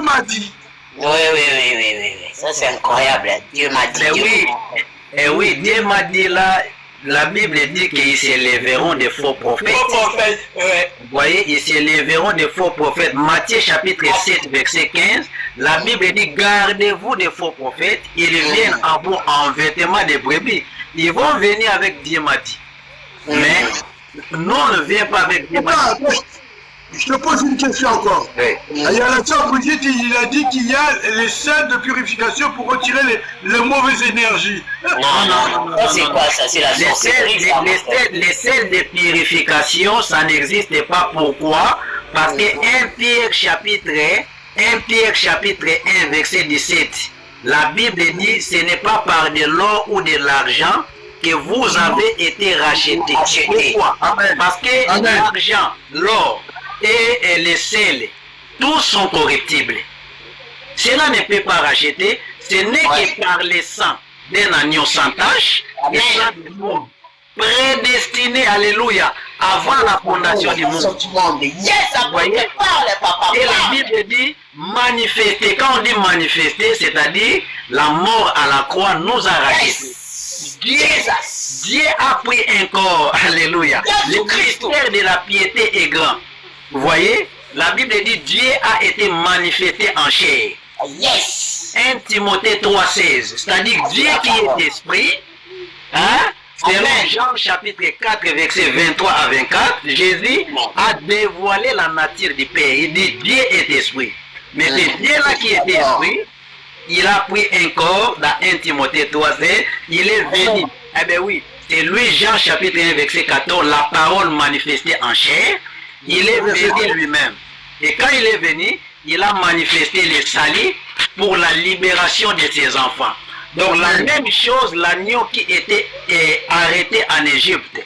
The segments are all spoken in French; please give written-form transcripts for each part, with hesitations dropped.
m'a dit. Oui. Ça, c'est incroyable. Dieu m'a dit. Oui, Dieu m'a dit là. La Bible dit qu'ils s'élèveront des faux prophètes. Vous voyez, ils s'élèveront des faux prophètes. Matthieu chapitre 7, verset 15. La Bible dit, gardez-vous des faux prophètes. Ils viennent en vous en vêtements de brebis. Ils vont venir avec Dieu m'a dit. Mais nous ne vient pas avec Dieu m'a dit. Je te pose une question encore. Il y a la sœur Brigitte, il a dit qu'il y a les sels de purification pour retirer les mauvaises énergies. Non. C'est quoi ça? C'est la sorcellerie. Les sels de purification, ça n'existe pas. Pourquoi? Parce que 1 Pierre chapitre 1, verset 17, la Bible dit, ce n'est pas par de l'or ou de l'argent que vous avez été rachetés. Pourquoi? Parce que l'argent, l'or, et les sels, tous sont corruptibles. Cela ne peut pas racheter, ce n'est que par le sang d'un agneau sans tache, et du monde, prédestiné, alléluia, avant la fondation du monde. Voyez? Et la Bible dit manifester. Quand on dit manifester, c'est-à-dire la mort à la croix nous a rachetés. Dieu a pris un corps, alléluia. Le mystère de la piété est grand. Vous voyez, la Bible dit Dieu a été manifesté en chair. 1 Timothée 3,16, c'est-à-dire Dieu qui est esprit. Selon Jean chapitre 4, verset 23 à 24, Jésus a dévoilé la nature du Père. Il dit Dieu est esprit. Mais c'est Dieu là qui est esprit. Il a pris un corps dans 1 Timothée 3,16. Il est venu. Eh bien oui, c'est lui, Jean chapitre 1, verset 14, la parole manifestée en chair. Il est venu lui-même. Et quand il est venu, il a manifesté le salut pour la libération de ses enfants. Donc la même chose, l'agneau qui était arrêté en Égypte,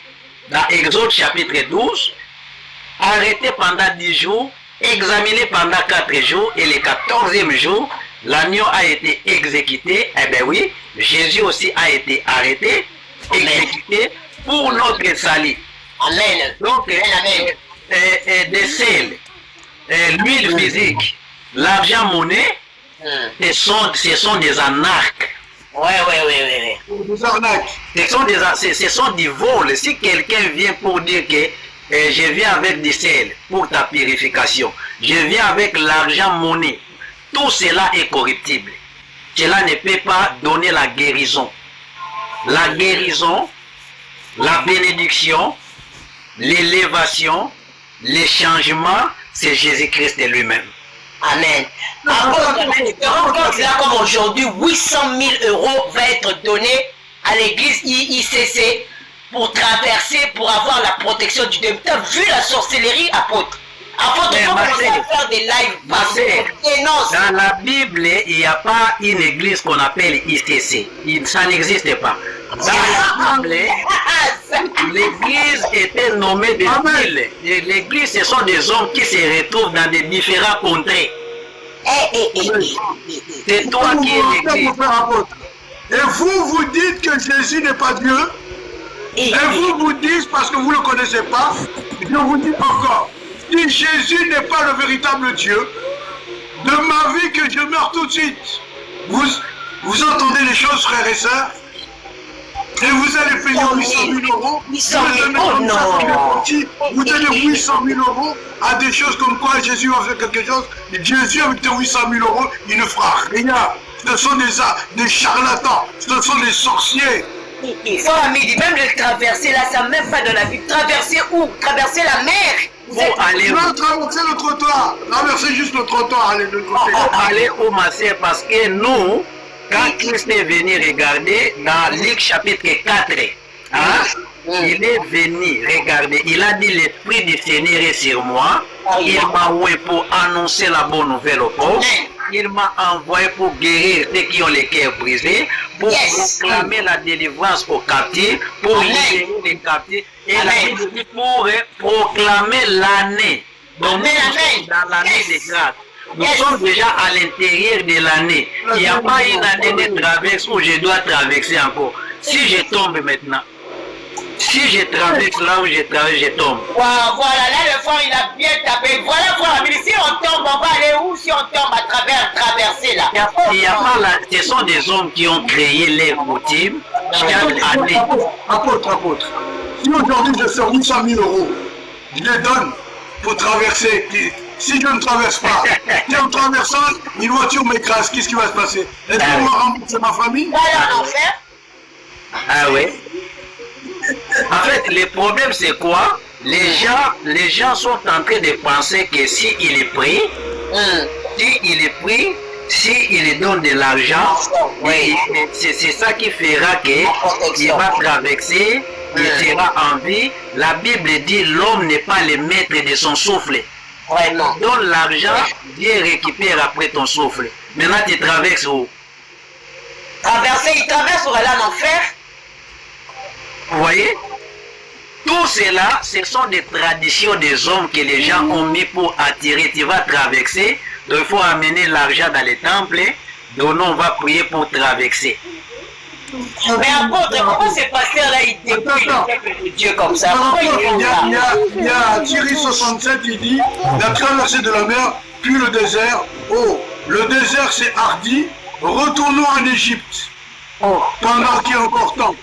dans Exode chapitre 12, arrêté pendant 10 jours, examiné pendant 4 jours, et le 14e jour, l'agneau a été exécuté. Eh bien oui, Jésus aussi a été arrêté, exécuté pour notre salut. Amen. Donc, des sels, l'huile physique, l'argent monnaie, ce sont des arnaques. Des arnaques. Ce sont des vols. Si quelqu'un vient pour dire que je viens avec des sels pour ta purification, je viens avec l'argent monnaie, tout cela est corruptible. Cela ne peut pas donner la guérison. La guérison, la bénédiction, l'élévation, les changements, c'est Jésus-Christ lui-même. Amen. Donc là, comme aujourd'hui, 800 000 € va être donné à l'église ICC pour traverser, pour avoir la protection du démon. Tu as vu la sorcellerie, apôtre? Apôtre, il faut commencer à faire des lives. Dans la Bible, il n'y a pas une église qu'on appelle ICC. Ça n'existe pas. Dans la Bible, l'église était nommée des villes. L'église, ce sont des hommes qui se retrouvent dans des différents contrées. C'est toi qui es l'église. Et vous dites que Jésus n'est pas Dieu. Et vous dites, parce que vous ne le connaissez pas, je vous dis encore, si Jésus n'est pas le véritable Dieu, de ma vie que je meurs tout de suite. Vous entendez les choses, frères et sœurs? Et vous allez payer 800 000 €. Vous donnez 800 000 € à des choses comme quoi Jésus va faire quelque chose. Jésus, avec tes 800 000 €, il ne fera rien. Ce sont des charlatans, ce sont des sorciers. Il faut, ami, même le traverser là, ça même pas de la vie. Traverser où? Traverser la mer. Pour aller où? Traverser le trottoir. Traverser juste le trottoir, aller de l'autre côté. Aller où, ma sœur? Parce que nous, quand Christ est venu regarder dans Luc chapitre 4, il est venu regarder, il a dit l'Esprit du Seigneur est sur moi, il m'a envoyé pour annoncer la bonne nouvelle aux pauvres, il m'a envoyé pour guérir ceux qui ont les cœurs brisés, pour proclamer la délivrance aux captifs, pour libérer les captifs, et pour proclamer l'année. Donc nous sommes dans l'année de grâce. Nous sommes déjà à l'intérieur de l'année. Il n'y a pas une année de traverse où je dois traverser encore. Si je tombe maintenant, Si je traverse là où je traverse, je tombe. Voilà, là le frère il a bien tapé. Voilà frère, mais si on tombe, on va aller où si on tombe à travers traverser là? Il y a pas là, ce sont des hommes qui ont créé les coutumes chaque année. Apôtre. Si aujourd'hui je sors 800 000 €, je les donne pour traverser. Si je ne traverse pas, si en traversant, une voiture m'écrase, qu'est-ce qui va se passer? Est-ce qu'on va rembourser ma famille? Va aller en enfer. Ah oui. En fait, le problème c'est quoi? Les gens sont en train de penser que si il est pris, s'il donne de l'argent, Oui. c'est ça qui fera qu'il va traverser, il sera en vie. La Bible dit l'homme n'est pas le maître de son souffle. Vraiment. Donne l'argent, Dieu récupère après ton souffle. Maintenant tu traverses où? Il traverse pour aller en enfer. Vous voyez? Tout cela, ce sont des traditions des hommes que les gens ont mis pour attirer. Tu vas traverser, donc il faut amener l'argent dans les temples, donc nous on va prier pour traverser. Mais apôtre, pourquoi ces pasteurs-là ils dépouillent le peuple de Dieu comme ça? Pourquoi ils font ça? Il y a Thierry 67, il dit la traversée de la mer, puis le désert. Oh, le désert c'est hardi, retournons en Égypte. Pendant qu'il y a encore temps.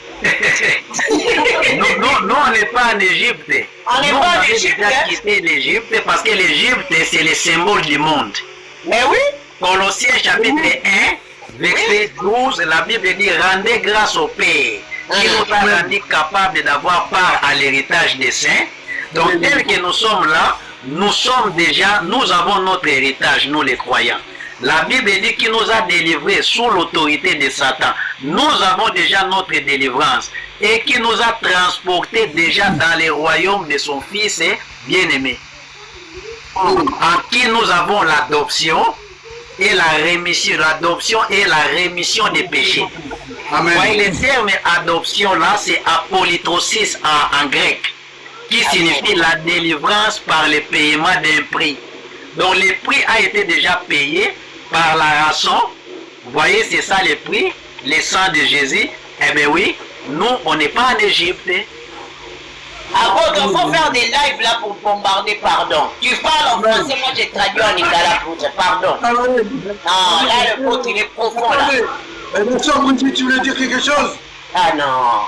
Non, on n'est pas en Égypte. On n'est pas en Égypte. On a déjà quitté l'Égypte parce que l'Égypte c'est le symbole du monde. Mais oui. Colossiens chapitre 1, verset 12, la Bible dit rendez grâce au Père qui nous a rendu capables d'avoir part à l'héritage des saints. Donc tel que nous sommes là, nous avons notre héritage, nous les croyants. La Bible dit qu'il nous a délivrés sous l'autorité de Satan. Nous avons déjà notre délivrance et qu'il nous a transportés déjà dans le royaume de son Fils bien-aimé. En qui nous avons l'adoption et la rémission. L'adoption et la rémission des péchés. Amen. Ouais, le terme adoption là, c'est apolytrosis en grec, qui signifie la délivrance par le paiement d'un prix. Donc le prix a été déjà payé par la rançon. Vous voyez, c'est ça le prix, le sang de Jésus. Eh bien oui, nous, on n'est pas en Égypte. Apôtre, il faut faire des lives là pour bombarder, pardon. Tu parles en français, moi j'ai traduit en lingala pour dire pardon. Non, là le pote il est profond là. Bien sûr, Brigitte, tu voulais dire quelque chose? Ah non.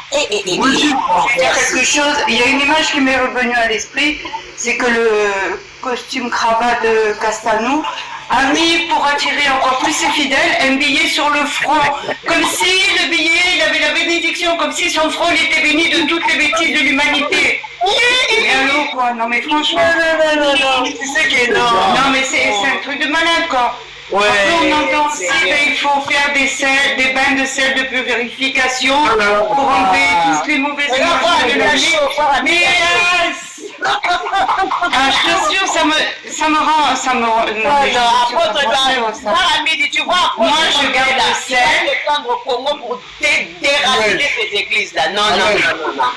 Brigitte, Je vais dire quelque chose. Il y a une image qui m'est revenue à l'esprit, c'est que le costume cravate de Castanou a mis, pour attirer encore plus ses fidèles, un billet sur le front. Comme si le billet, il avait la bénédiction, comme si son front il était béni de toutes les bêtises de l'humanité. Mais allô quoi, non mais franchement, Tu sais que non. non mais c'est un truc de malade quoi. Ouais, Après, on entend aussi qu'il faut faire des bains de sel de purification pour enlever toutes les mauvaises énergies de la vie. Mais je te jure, ça me rend. Tu vois, moi je garde le sel. Au Congo pour déraciner ces églises là. Non.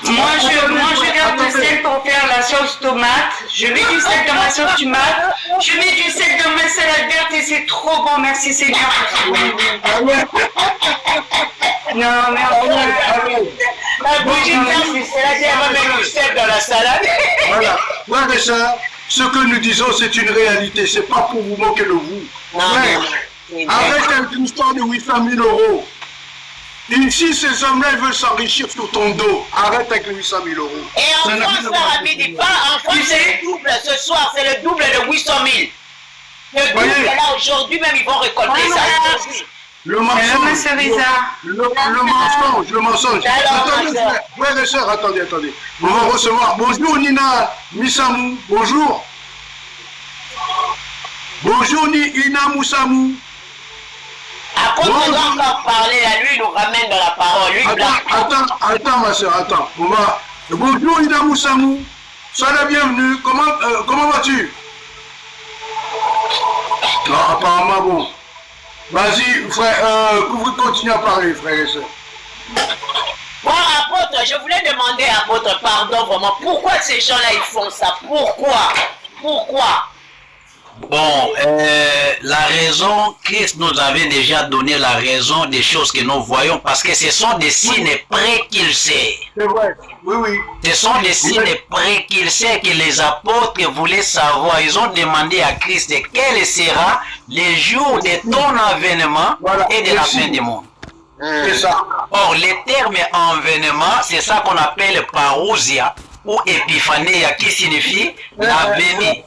Moi je garde le sel pour faire la sauce tomate. Je mets du sel dans ma sauce tomate. Je mets du sel dans ma salade verte et c'est trop bon. Merci Seigneur. Non mais La bougie elle va mettre du sel dans la salade. voilà. Frères et sœurs, ce que nous disons, c'est une réalité. C'est pas pour vous moquer de vous. Avec une histoire de 800 000 €. Ici, ces hommes-là, ils veulent s'enrichir sur ton dos. Arrête avec les 800 000 €. Et en France, ça dit pas, en France, c'est le double ce soir, c'est le double de 800 000. Le double, là, aujourd'hui même, ils vont récolter ça. Le mensonge. Le mensonge. Attendez, frères et sœurs, attendez. On va recevoir. Bonjour Nina Misamou. Bonjour. Bonjour Nina Moussamou. Après, on doit encore parler à lui, il nous ramène dans la parole. Lui, attends, ma soeur, attends. Bonjour Nina Moussamou. Sois la bienvenue. Comment vas-tu? Non, apparemment, bon. Vas-y, frère, continue à parler, frère et soeur. Bon, apôtre, je voulais demander à apôtre, pardon, vraiment, pourquoi ces gens-là, ils font ça? Pourquoi? Bon, la raison, Christ nous avait déjà donné la raison des choses que nous voyons parce que ce sont des signes précurseurs. C'est vrai. Oui, oui. Ce sont des signes précurseurs que les apôtres voulaient savoir. Ils ont demandé à Christ quel sera le jour de ton avènement et de la fin du monde. C'est ça. Or, le terme avènement, c'est ça qu'on appelle parousia ou épiphanie, qui signifie la venue.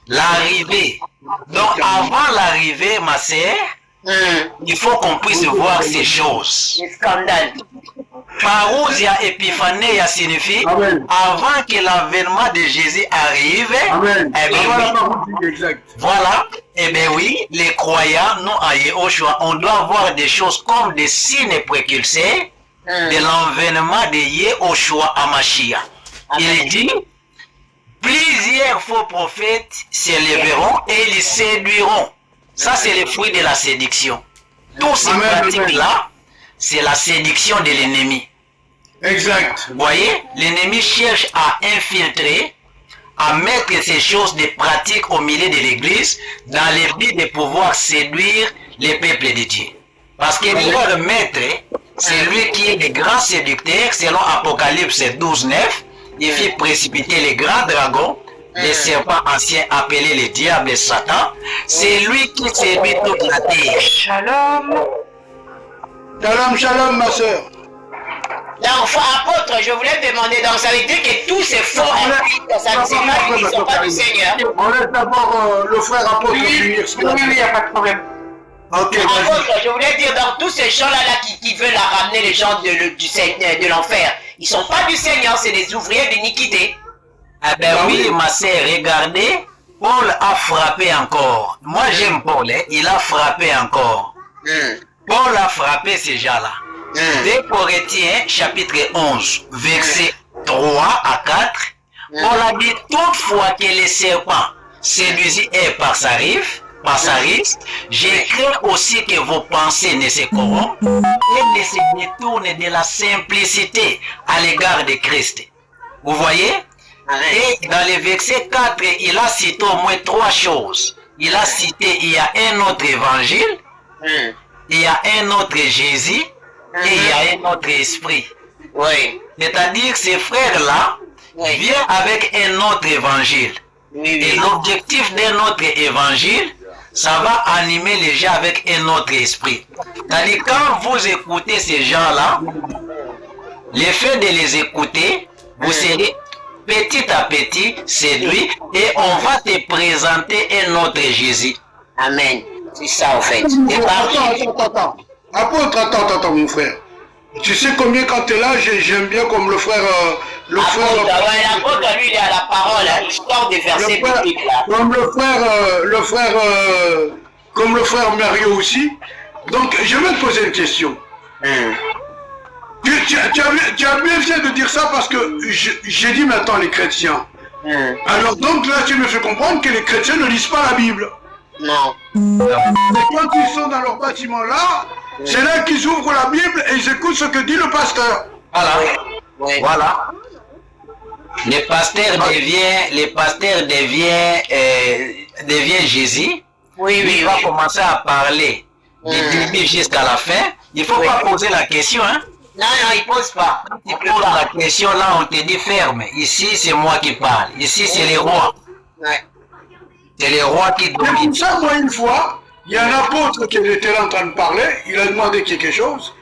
L'arrivée. Donc, avant l'arrivée, ma sœur, il faut qu'on puisse voir ces choses. Le scandale. Parousia épiphanie signifie avant que l'avènement de Jésus arrive. Amen. Eh bien, oui. Exact. Voilà. Eh bien oui, les croyants, nous à Yehoshua, on doit voir des choses comme des signes précurseurs de l'avènement de Yehoshua à Mashiach. Il dit, plusieurs faux prophètes s'élèveront et ils séduiront. Ça, c'est le fruit de la séduction. Tous ces pratiques-là, c'est la séduction de l'ennemi. Exact. Vous voyez, l'ennemi cherche à infiltrer, à mettre ces choses de pratique au milieu de l'église dans le but de pouvoir séduire les peuples de Dieu. Parce que leur maître, c'est lui qui est le grand séducteur, selon Apocalypse 12, 9. Il fit précipiter les grands dragons, les serpents anciens appelés les diables et Satan. C'est lui qui séduit toute la terre. Shalom. Shalom, shalom, ma soeur. Donc, apôtre, je voulais te demander, donc ça veut dire que tous ces faux ils ne sont pas du Seigneur. On laisse d'abord le frère apôtre finir. Oui, il n'y a pas de problème. Ok, Apôtre, je voulais dire, donc tous ces gens-là qui veulent ramener les gens de l'enfer, ils ne sont pas du Seigneur, c'est des ouvriers d'iniquité. Ah ben oui, ma sœur, regardez, Paul a frappé encore. Moi j'aime Paul, hein, il a frappé encore. Paul a frappé ces gens-là. 2 Corinthiens chapitre 11, verset 3 à 4, Paul a dit, toutefois que les serpents séduisit par sa risque, je crains aussi que vos pensées ne se corrompent et ne se détournent de la simplicité à l'égard de Christ. Vous voyez? Et dans le verset 4, il a cité au moins 3 choses. Il a cité, il y a un autre évangile, il y a un autre Jésus, et il y a un autre esprit. Oui. C'est-à-dire ces frères-là viennent avec un autre évangile. Et l'objectif d'un autre évangile, ça va animer les gens avec un autre esprit. C'est-à-dire quand vous écoutez ces gens-là, le fait de les écouter, vous serez petit à petit séduit et on va te présenter un autre Jésus. Amen. C'est ça en fait. Attends. Apôtre, attends, mon frère. Tu sais combien quand tu es là, j'aime bien comme le frère... L'apôtre, lui, il est à la parole, hein, l'histoire des versets bibliques là. Comme le frère Mario aussi. Donc, je vais te poser une question. Tu as bien fait de dire ça parce que j'ai dit maintenant les chrétiens. Alors donc là, tu me fais comprendre que les chrétiens ne lisent pas la Bible. Non. Mais quand ils sont dans leur bâtiment là, c'est là qu'ils ouvrent la Bible et ils écoutent ce que dit le pasteur. Voilà. Oui. Voilà. Le pasteur devient Jésus. Oui, Il va commencer à parler du début jusqu'à la fin. Il ne faut pas poser la question, hein. Non, il pose pas. Tu poses la question, là, on te dit ferme. Ici, c'est moi qui parle. Ici, c'est les rois. Ouais. C'est les rois qui C'est pour dominent. ça, moi, une fois, il y a un apôtre qui était là en train de parler, il a demandé quelque chose.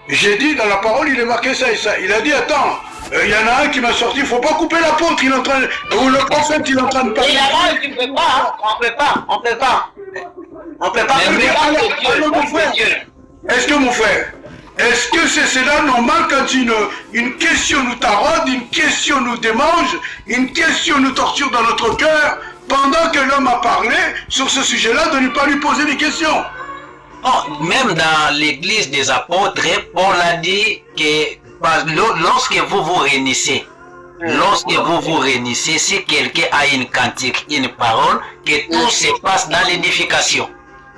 J'ai dit, dans la parole, il est marqué ça et ça. Il a dit, attends, il y en a un qui m'a sorti, il ne faut pas couper l'apôtre, il est en train de... Ou le prophète, il est en train de parler. Et là-bas, tu ne peux pas, hein. On peut pas. On peut pas. Mais alors, mon frère, est-ce que c'est là normal quand une question nous taraude, une question nous démange, une question nous torture dans notre cœur, pendant que l'homme a parlé sur ce sujet-là, de ne pas lui poser des questions? Oh, même dans l'église des apôtres, Paul a dit que lorsque vous vous réunissez, si quelqu'un a une cantique, une parole, que tout se passe dans l'édification.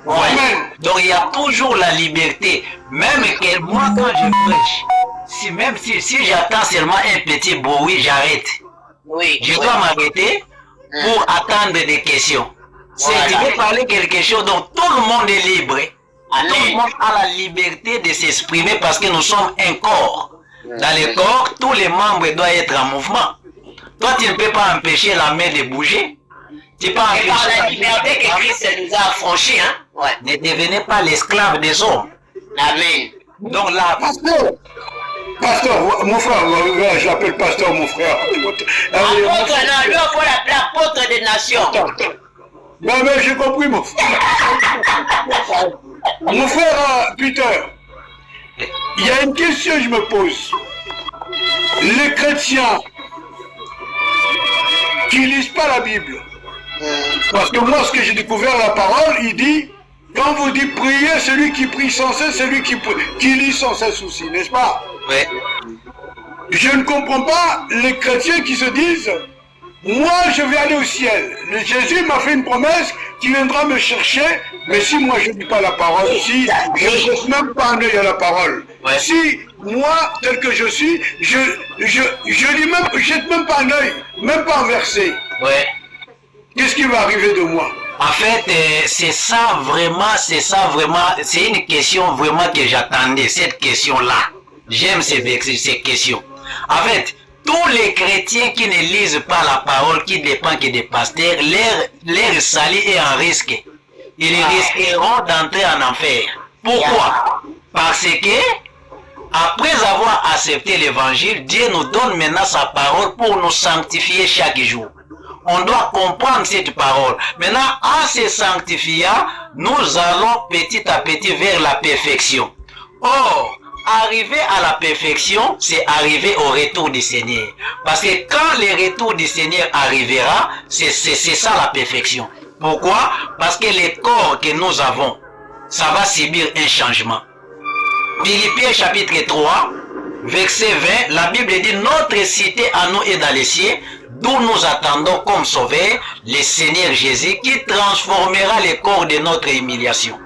Vous voyez? Donc il y a toujours la liberté. Même que moi quand je prêche, si j'attends seulement un petit bruit, j'arrête. Oui. Je dois m'arrêter pour attendre des questions. C'est tu veux parler quelque chose, donc tout le monde est libre. Tout le monde a la liberté de s'exprimer parce que nous sommes un corps. Dans le corps, tous les membres doivent être en mouvement. Toi, tu ne peux pas empêcher la main de bouger. Tu peux empêcher. Et par la liberté que Christ nous a affranchis, hein? Ouais. Ne devenez pas l'esclave des hommes. Amen. Donc là, Pasteur, mon frère, je l'appelle pasteur, mon frère. Apôtre, non, lui, il faut l'appeler apôtre des nations. Non, mais j'ai compris, mon frère. Mon frère Peter, il y a une question que je me pose. Les chrétiens qui ne lisent pas la Bible, parce que moi, ce que j'ai découvert, la parole, il dit, quand vous dites prier, celui qui prie sans cesse, celui qui lit sans cesse aussi, n'est-ce pas? oui. Je ne comprends pas les chrétiens qui se disent, moi je vais aller au ciel. Jésus m'a fait une promesse qu'il viendra me chercher, mais si moi je ne dis pas la parole, si je ne jette même pas un œil à la parole, si moi tel que je suis, je jette même pas un œil, même pas un verset, qu'est-ce qui va arriver de moi? En fait, c'est ça vraiment, c'est une question vraiment que j'attendais, cette question-là. J'aime ces questions. En fait, tous les chrétiens qui ne lisent pas la parole, qui dépendent que des pasteurs, leur salut est en risque. Ils risqueront d'entrer en enfer. Pourquoi? Parce que, après avoir accepté l'évangile, Dieu nous donne maintenant sa parole pour nous sanctifier chaque jour. On doit comprendre cette parole. Maintenant, en se sanctifiant, nous allons petit à petit vers la perfection. Or, arriver à la perfection, c'est arriver au retour du Seigneur. Parce que quand le retour du Seigneur arrivera, c'est ça la perfection. Pourquoi? Parce que le corps que nous avons, ça va subir un changement. Philippiens chapitre 3, verset 20, la Bible dit, notre cité à nous est dans les cieux, d'où nous attendons comme sauveur le Seigneur Jésus qui transformera le corps de notre humiliation.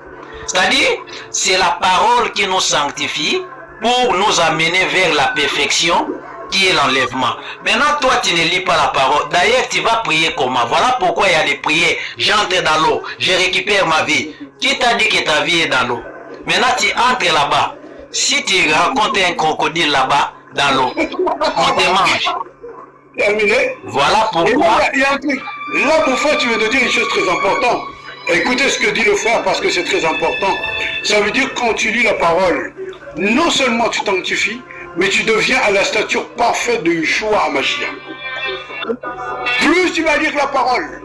C'est-à-dire, c'est la parole qui nous sanctifie pour nous amener vers la perfection qui est l'enlèvement. Maintenant, toi, tu ne lis pas la parole. D'ailleurs, tu vas prier comment? Voilà pourquoi il y a des prières. J'entre dans l'eau, je récupère ma vie. Qui t'a dit que ta vie est dans l'eau? Maintenant, tu entres là-bas. Si tu rencontres un crocodile là-bas, dans l'eau, on te mange. Terminé. Voilà pourquoi. Il y a un truc. Là, mon frère, tu veux te dire une chose très importante. Écoutez ce que dit le frère parce que c'est très important. Ça veut dire que quand tu lis la parole, non seulement tu t'anctifies, mais tu deviens à la stature parfaite de Yeshua HaMashiach. Plus tu vas lire la parole,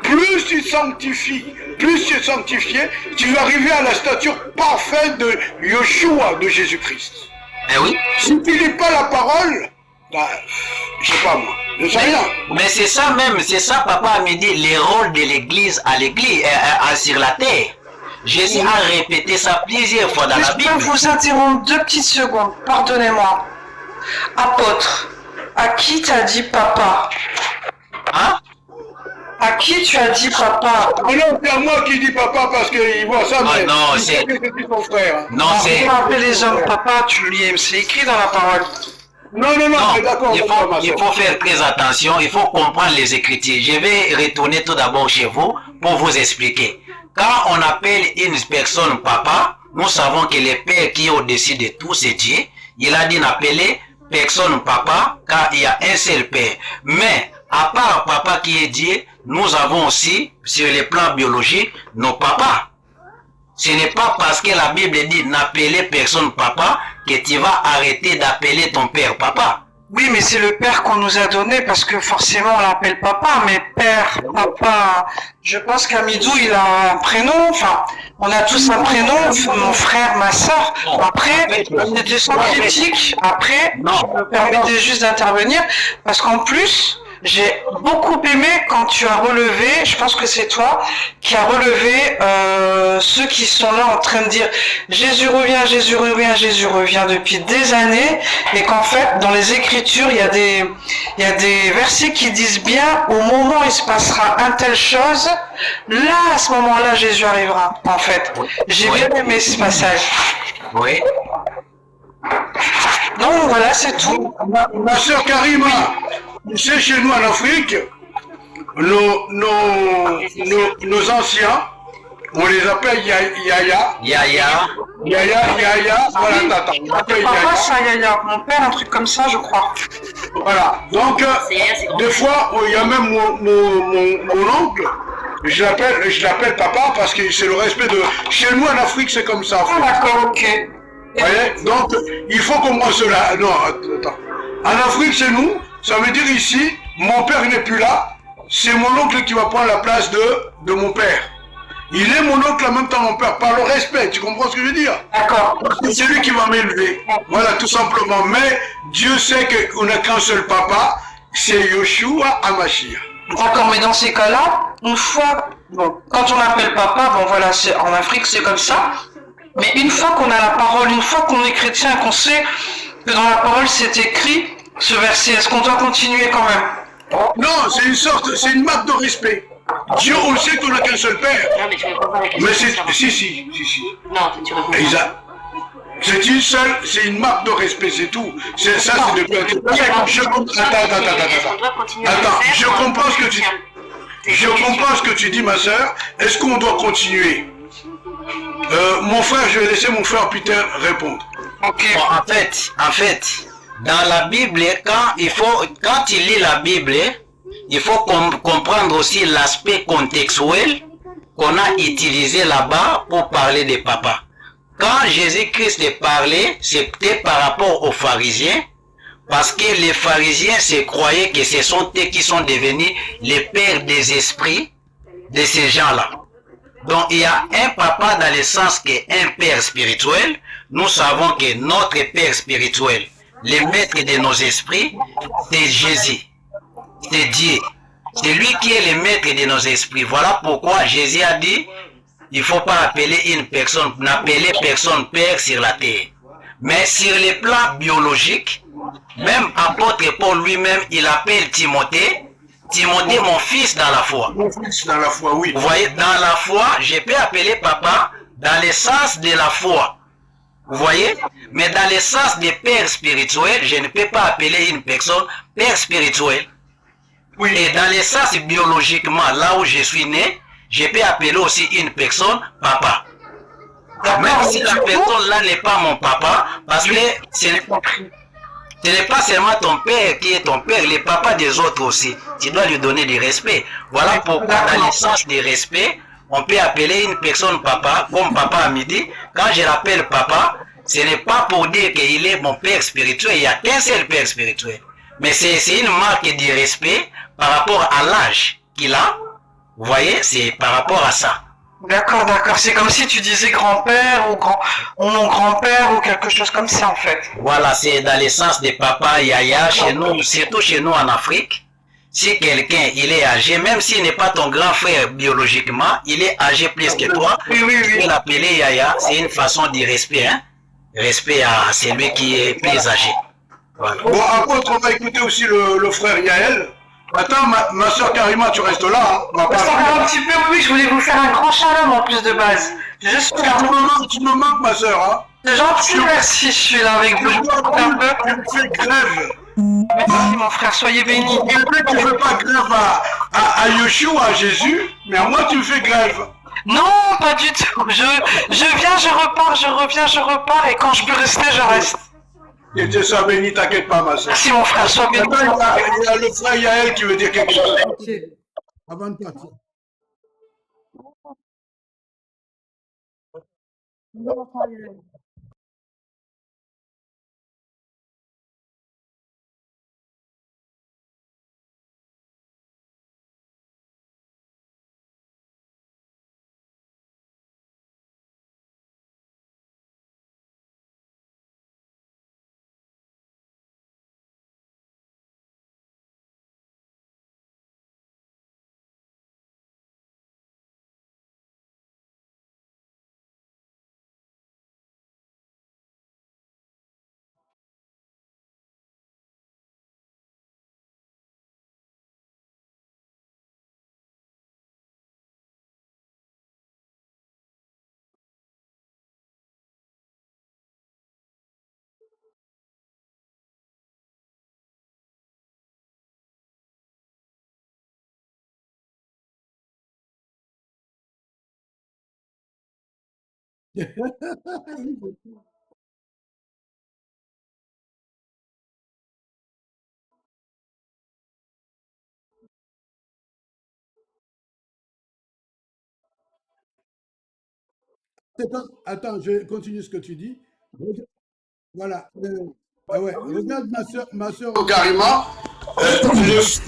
plus tu sanctifies, plus tu es sanctifié, tu vas arriver à la stature parfaite de Yeshua, de Jésus-Christ. Eh oui. Si tu lis pas la parole, bah, je sais pas moi, je sais rien. Mais c'est ça même, c'est ça papa me dit, le rôle de l'église à l'église, sur la terre. Jésus a répété ça plusieurs fois dans la Bible. Je peux vous interrompre 2 petites secondes, pardonnez-moi. Apôtre, à qui t'as dit papa? Hein? À qui tu as dit papa? Non, c'est à moi qui dis papa parce qu'il voit ça, mais non, c'est ton frère. Non, c'est... On appelle les hommes papa, tu lui aimes, c'est écrit dans la parole. Non, mais d'accord. Il faut faire très attention, il faut comprendre les Écritures. Je vais retourner tout d'abord chez vous pour vous expliquer. Quand on appelle une personne papa, nous savons que le Père qui est au-dessus de tout, c'est Dieu. Il a dit d'appeler personne papa car il y a un seul Père. Mais à part papa qui est Dieu, nous avons aussi, sur le plan biologique, nos papas. Ce n'est pas parce que la Bible dit n'appeler personne papa que tu vas arrêter d'appeler ton père papa. Oui, mais c'est le père qu'on nous a donné parce que forcément on l'appelle papa, mais père, papa, je pense qu'Amidou il a un prénom, enfin, on a tous un prénom, mon frère, ma soeur. Après, c'était sans critique, après, je me permettais juste d'intervenir parce qu'en plus, j'ai beaucoup aimé quand tu as relevé, je pense que c'est toi, qui a relevé ceux qui sont là en train de dire Jésus revient, Jésus revient, Jésus revient depuis des années, et qu'en fait, dans les Écritures, il y a des versets qui disent bien, au moment où il se passera un telle chose, là, à ce moment-là, Jésus arrivera, en fait. J'ai bien aimé ce passage. Oui. Donc voilà, c'est tout. Ma soeur Karima, tu sais, chez nous en Afrique, nos anciens, on les appelle Yaya. Yaya, voilà, tata. On appelle Papa, ça, Yaya. Mon père, un truc comme ça, je crois. Voilà. Donc, des fois, il y a même mon oncle. Je l'appelle papa parce que c'est le respect de... Chez nous, en Afrique, c'est comme ça. Ah, d'accord, ok. Vous voyez? Donc, il faut qu'on voit cela. Non, attends. En Afrique, chez nous, ça veut dire ici, mon père n'est plus là. C'est mon oncle qui va prendre la place de mon père. Il est mon oncle en même temps mon père, par le respect, tu comprends ce que je veux dire? D'accord. C'est lui qui va m'élever. Voilà, tout simplement. Mais Dieu sait qu'on n'a qu'un seul papa, c'est Yoshua Hamashiach. D'accord, mais dans ces cas-là, une fois, bon, quand on appelle papa, bon voilà, en Afrique c'est comme ça, mais une fois qu'on a la parole, une fois qu'on est chrétien, qu'on sait que dans la parole c'est écrit ce verset, est-ce qu'on doit continuer quand même? Non, c'est une marque de respect. Dieu, on sait qu'on n'a qu'un seul père. Non, mais tu réponds pas à la question. Mais si. Non, tu réponds pas. Exact. C'est une seule, c'est une marque de respect, c'est tout. C'est ça, c'est de Attends, je comprends ce que tu dis. Je comprends ce que tu dis, ma soeur. Est-ce qu'on doit continuer? Mon frère, je vais laisser mon frère Peter répondre. Ok. Bon, en fait, dans la Bible, quand tu lis la Bible, il faut comprendre aussi l'aspect contextuel qu'on a utilisé là-bas pour parler des papas. Quand Jésus-Christ parlait, c'était par rapport aux pharisiens, parce que les pharisiens se croyaient que ce sont eux qui sont devenus les pères des esprits de ces gens-là. Donc il y a un papa dans le sens qu'un père spirituel. Nous savons que notre père spirituel, le maître de nos esprits, c'est Jésus, c'est Dieu. C'est lui qui est le maître de nos esprits. Voilà pourquoi Jésus a dit, il ne faut pas appeler n'appeler personne père sur la terre. Mais sur le plan biologique, même apôtre Paul lui-même, il appelle Timothée, mon fils dans la foi. Mon fils dans la foi, oui. Vous voyez, dans la foi, je peux appeler papa dans le sens de la foi. Vous voyez? Mais dans le sens de père spirituel, je ne peux pas appeler une personne père spirituel. Oui. Et dans le sens biologiquement, là où je suis né, je peux appeler aussi une personne papa. Même si la personne là n'est pas mon papa, parce que ce n'est pas seulement ton père qui est ton père, les papas des autres aussi. Tu dois lui donner du respect. Voilà pourquoi dans le sens du respect, on peut appeler une personne papa, comme papa a dit. Quand je l'appelle papa, ce n'est pas pour dire qu'il est mon père spirituel, il n'y a qu'un seul père spirituel. Mais c'est une marque de respect par rapport à l'âge qu'il a. Vous voyez, c'est par rapport à ça. D'accord. C'est comme si tu disais grand-père ou mon grand-père ou quelque chose comme ça en fait. Voilà, c'est dans le sens de papa, yaya, chez nous, surtout chez nous en Afrique. Si quelqu'un, il est âgé, même s'il n'est pas ton grand frère biologiquement, il est âgé plus que toi, Oui. tu peux l'appeler yaya, c'est une façon de respect, hein. Respect à celui qui est plus âgé. Voilà. Bon, apôtre, on va écouter aussi le frère Yaël. Attends, ma soeur Karima, tu restes là. Hein. On va pas... Un petit peu, oui, je voulais vous faire un grand shalom en plus de base. Juste pour tu me manques, ma soeur. Hein. C'est gentil, merci, je suis là avec vous. Tu me fais grève. Merci mon frère, soyez bénis. Et puis tu ne fais pas grève à Yoshua, à Jésus, mais à moi tu me fais grève. Non, pas du tout. Je viens, je repars, je reviens, je repars, et quand je peux rester, je reste. Et Dieu soit béni, t'inquiète pas, ma soeur. Merci mon frère, sois béni. Il y a le frère Yaël qui veut dire quelque chose. Avant de partir. Attends, je continue ce que tu dis. Voilà. Ah ouais, regarde ma soeur. Carrément,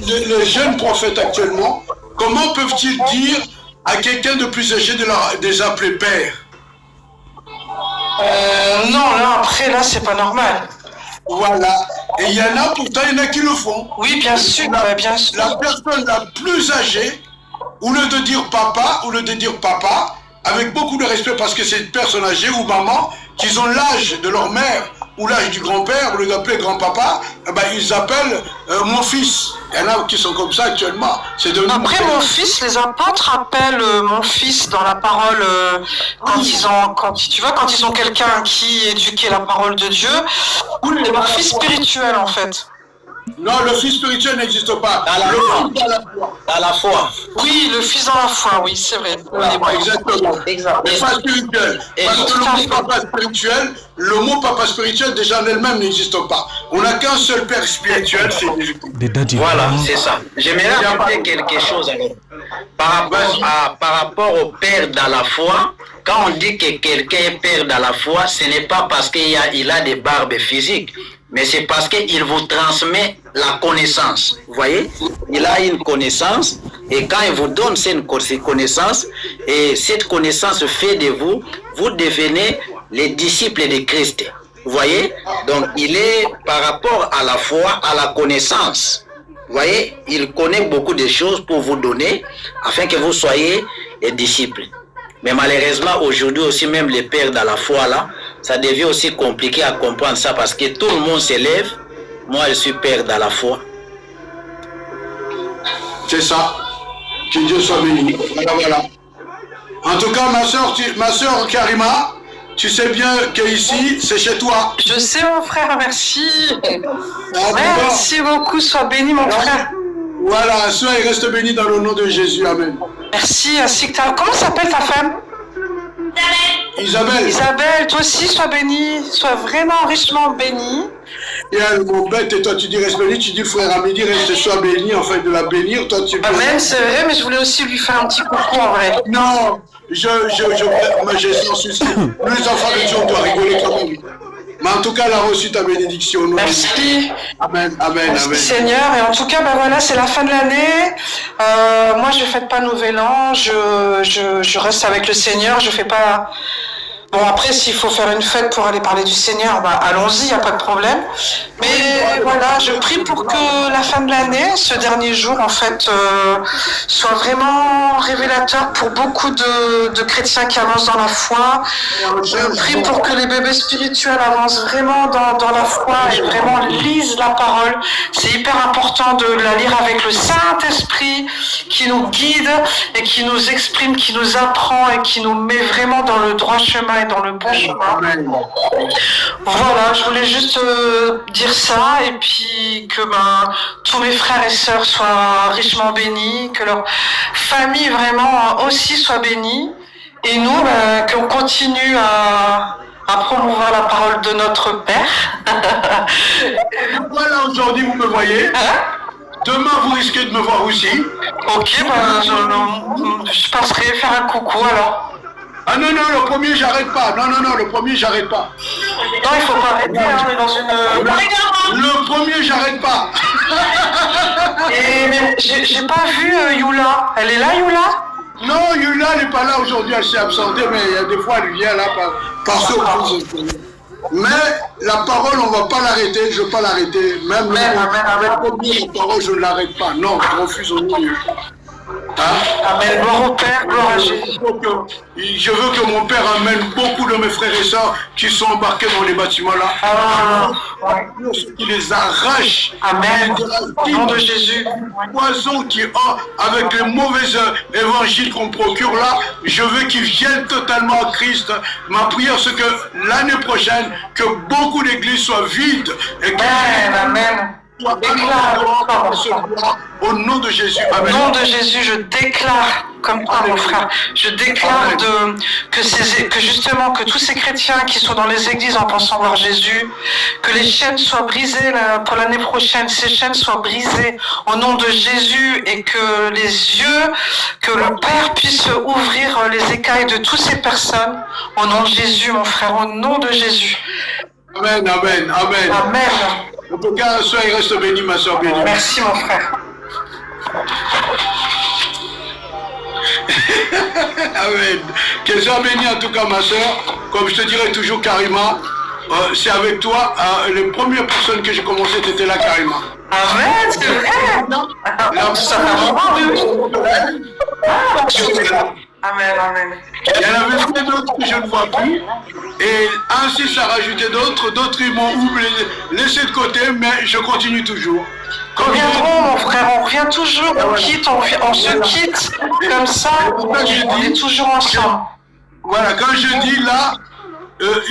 les jeunes prophètes actuellement, comment peuvent-ils dire à quelqu'un de plus âgé de les appeler père? Non, là, après, là, c'est pas normal. Voilà. Et il y en a, pourtant, il y en a qui le font. Oui, bien sûr, bien sûr. La personne la plus âgée, au lieu de dire papa, avec beaucoup de respect parce que c'est une personne âgée ou maman, qu'ils ont l'âge de leur mère ou l'âge du grand-père, au lieu d'appeler grand-papa, ils appellent mon fils. Il y en a qui sont comme ça actuellement. Après, mon fils, les apôtres appellent mon fils dans la parole quand ils ont quelqu'un qui éduquait la parole de Dieu, c'est leur fils spirituel en fait. Non, le fils spirituel n'existe pas. Dans la foi. Oui, le fils dans la foi, oui, c'est vrai. Exactement. Mais pas spirituel. Parce que le mot papa spirituel, déjà en elle-même n'existe pas. On n'a qu'un seul père spirituel, c'est Jésus. Voilà, c'est ça. J'aimerais ajouter quelque chose alors. Par rapport au père dans la foi, quand on dit que quelqu'un est père dans la foi, ce n'est pas parce qu'il a des barbes physiques, mais c'est parce qu'il vous transmet la connaissance. Vous voyez, il a une connaissance et quand il vous donne cette connaissance, et cette connaissance fait de vous, vous devenez les disciples de Christ. Vous voyez, donc il est par rapport à la foi, à la connaissance. Vous voyez, il connaît beaucoup de choses pour vous donner afin que vous soyez des disciples. Mais malheureusement, aujourd'hui aussi, même les pères dans la foi, là, ça devient aussi compliqué à comprendre ça parce que tout le monde s'élève. Moi, je suis père dans la foi. C'est ça. Que Dieu soit béni. Voilà. En tout cas, ma soeur Karima, tu sais bien qu'ici, c'est chez toi. Je sais, mon frère, merci. Merci beaucoup, sois béni, mon frère. Voilà, sois et reste béni dans le nom de Jésus. Amen. Merci, ainsi que ta... Comment s'appelle ta femme? Isabelle. Isabelle, toi aussi, sois bénie, sois vraiment richement bénie. Et elle, mon bête, et toi tu dis reste béni, tu dis frère Amédi, reste sois béni, en fait de la bénir, toi tu... Amen, c'est vrai, mais je voulais aussi lui faire un petit coucou en vrai. Non, je sans souci. Nous les enfants de Dieu, on doit rigoler quand même. Mais en tout cas, elle a reçu ta bénédiction. Merci. Amen, amen, merci amen. Seigneur. Et en tout cas, voilà, c'est la fin de l'année. Moi, je ne fête pas Nouvel An. Je reste avec le Seigneur. Je fais pas... Bon, après, s'il faut faire une fête pour aller parler du Seigneur, allons-y, il n'y a pas de problème. Mais voilà, je prie pour que la fin de l'année, ce dernier jour, en fait, soit vraiment révélateur pour beaucoup de chrétiens qui avancent dans la foi. Je prie pour que les bébés spirituels avancent vraiment dans la foi et vraiment lisent la parole. C'est hyper important de la lire avec le Saint-Esprit qui nous guide et qui nous exprime, qui nous apprend et qui nous met vraiment dans le droit chemin et dans le bon chemin. Voilà, je voulais juste dire ça et puis que tous mes frères et sœurs soient richement bénis, que leur famille vraiment aussi soit bénie et nous, qu'on continue à promouvoir la parole de notre Père. Voilà, aujourd'hui vous me voyez. Demain vous risquez de me voir aussi. Ok, je passerai faire un coucou alors. Ah non, le premier j'arrête pas. Non, le premier j'arrête pas. Non, il faut pas arrêter, on est dans une... Le premier j'arrête pas. Et j'ai pas vu Yula. Elle est là, Yula? Non, Yula n'est pas là aujourd'hui, elle s'est absentée, mais il y a des fois elle vient là par surprise. Mais la parole, on ne va pas l'arrêter, je ne veux pas l'arrêter. Même la parole, je ne l'arrête pas. Non, je refuse au nom de Dieu. Amen, gloire au Père, gloire à Jésus. Je veux que mon Père amène beaucoup de mes frères et sœurs qui sont embarqués dans les bâtiments-là. Qui les arrache. Amen. Au nom de Jésus. Poison qui avec les mauvais évangiles qu'on procure là, je veux qu'ils viennent totalement à Christ. Ma prière, c'est que l'année prochaine, que beaucoup d'églises soient vides. Et Amen. Au nom de Jésus. Amen. Au nom de Jésus, je déclare Comme toi, mon frère. Je déclare que justement, que tous ces chrétiens qui sont dans les églises en pensant voir Jésus, que les chaînes soient brisées pour l'année prochaine, ces chaînes soient brisées au nom de Jésus et que les yeux, que le Père puisse ouvrir les écailles de toutes ces personnes au nom de Jésus, mon frère, au nom de Jésus. Amen, amen, amen. Amen. En tout cas, sois et reste béni, ma soeur bénie. Merci, mon frère. Amen. Qu'elle soit bénie en tout cas, ma soeur. Comme je te dirais toujours, Karima, c'est avec toi. Les premières personnes que j'ai commencé, c'était là, Karima. Amen, c'est vrai. Ça fait un moment, Amen, amen. Il y en avait plein d'autres que je ne vois plus. Et ainsi, ça rajoutait d'autres. D'autres, ils m'ont laissé de côté, mais je continue toujours. Nous reviendrons, mon frère, on revient toujours, on se quitte comme ça, on est toujours ensemble. Voilà, quand je dis là,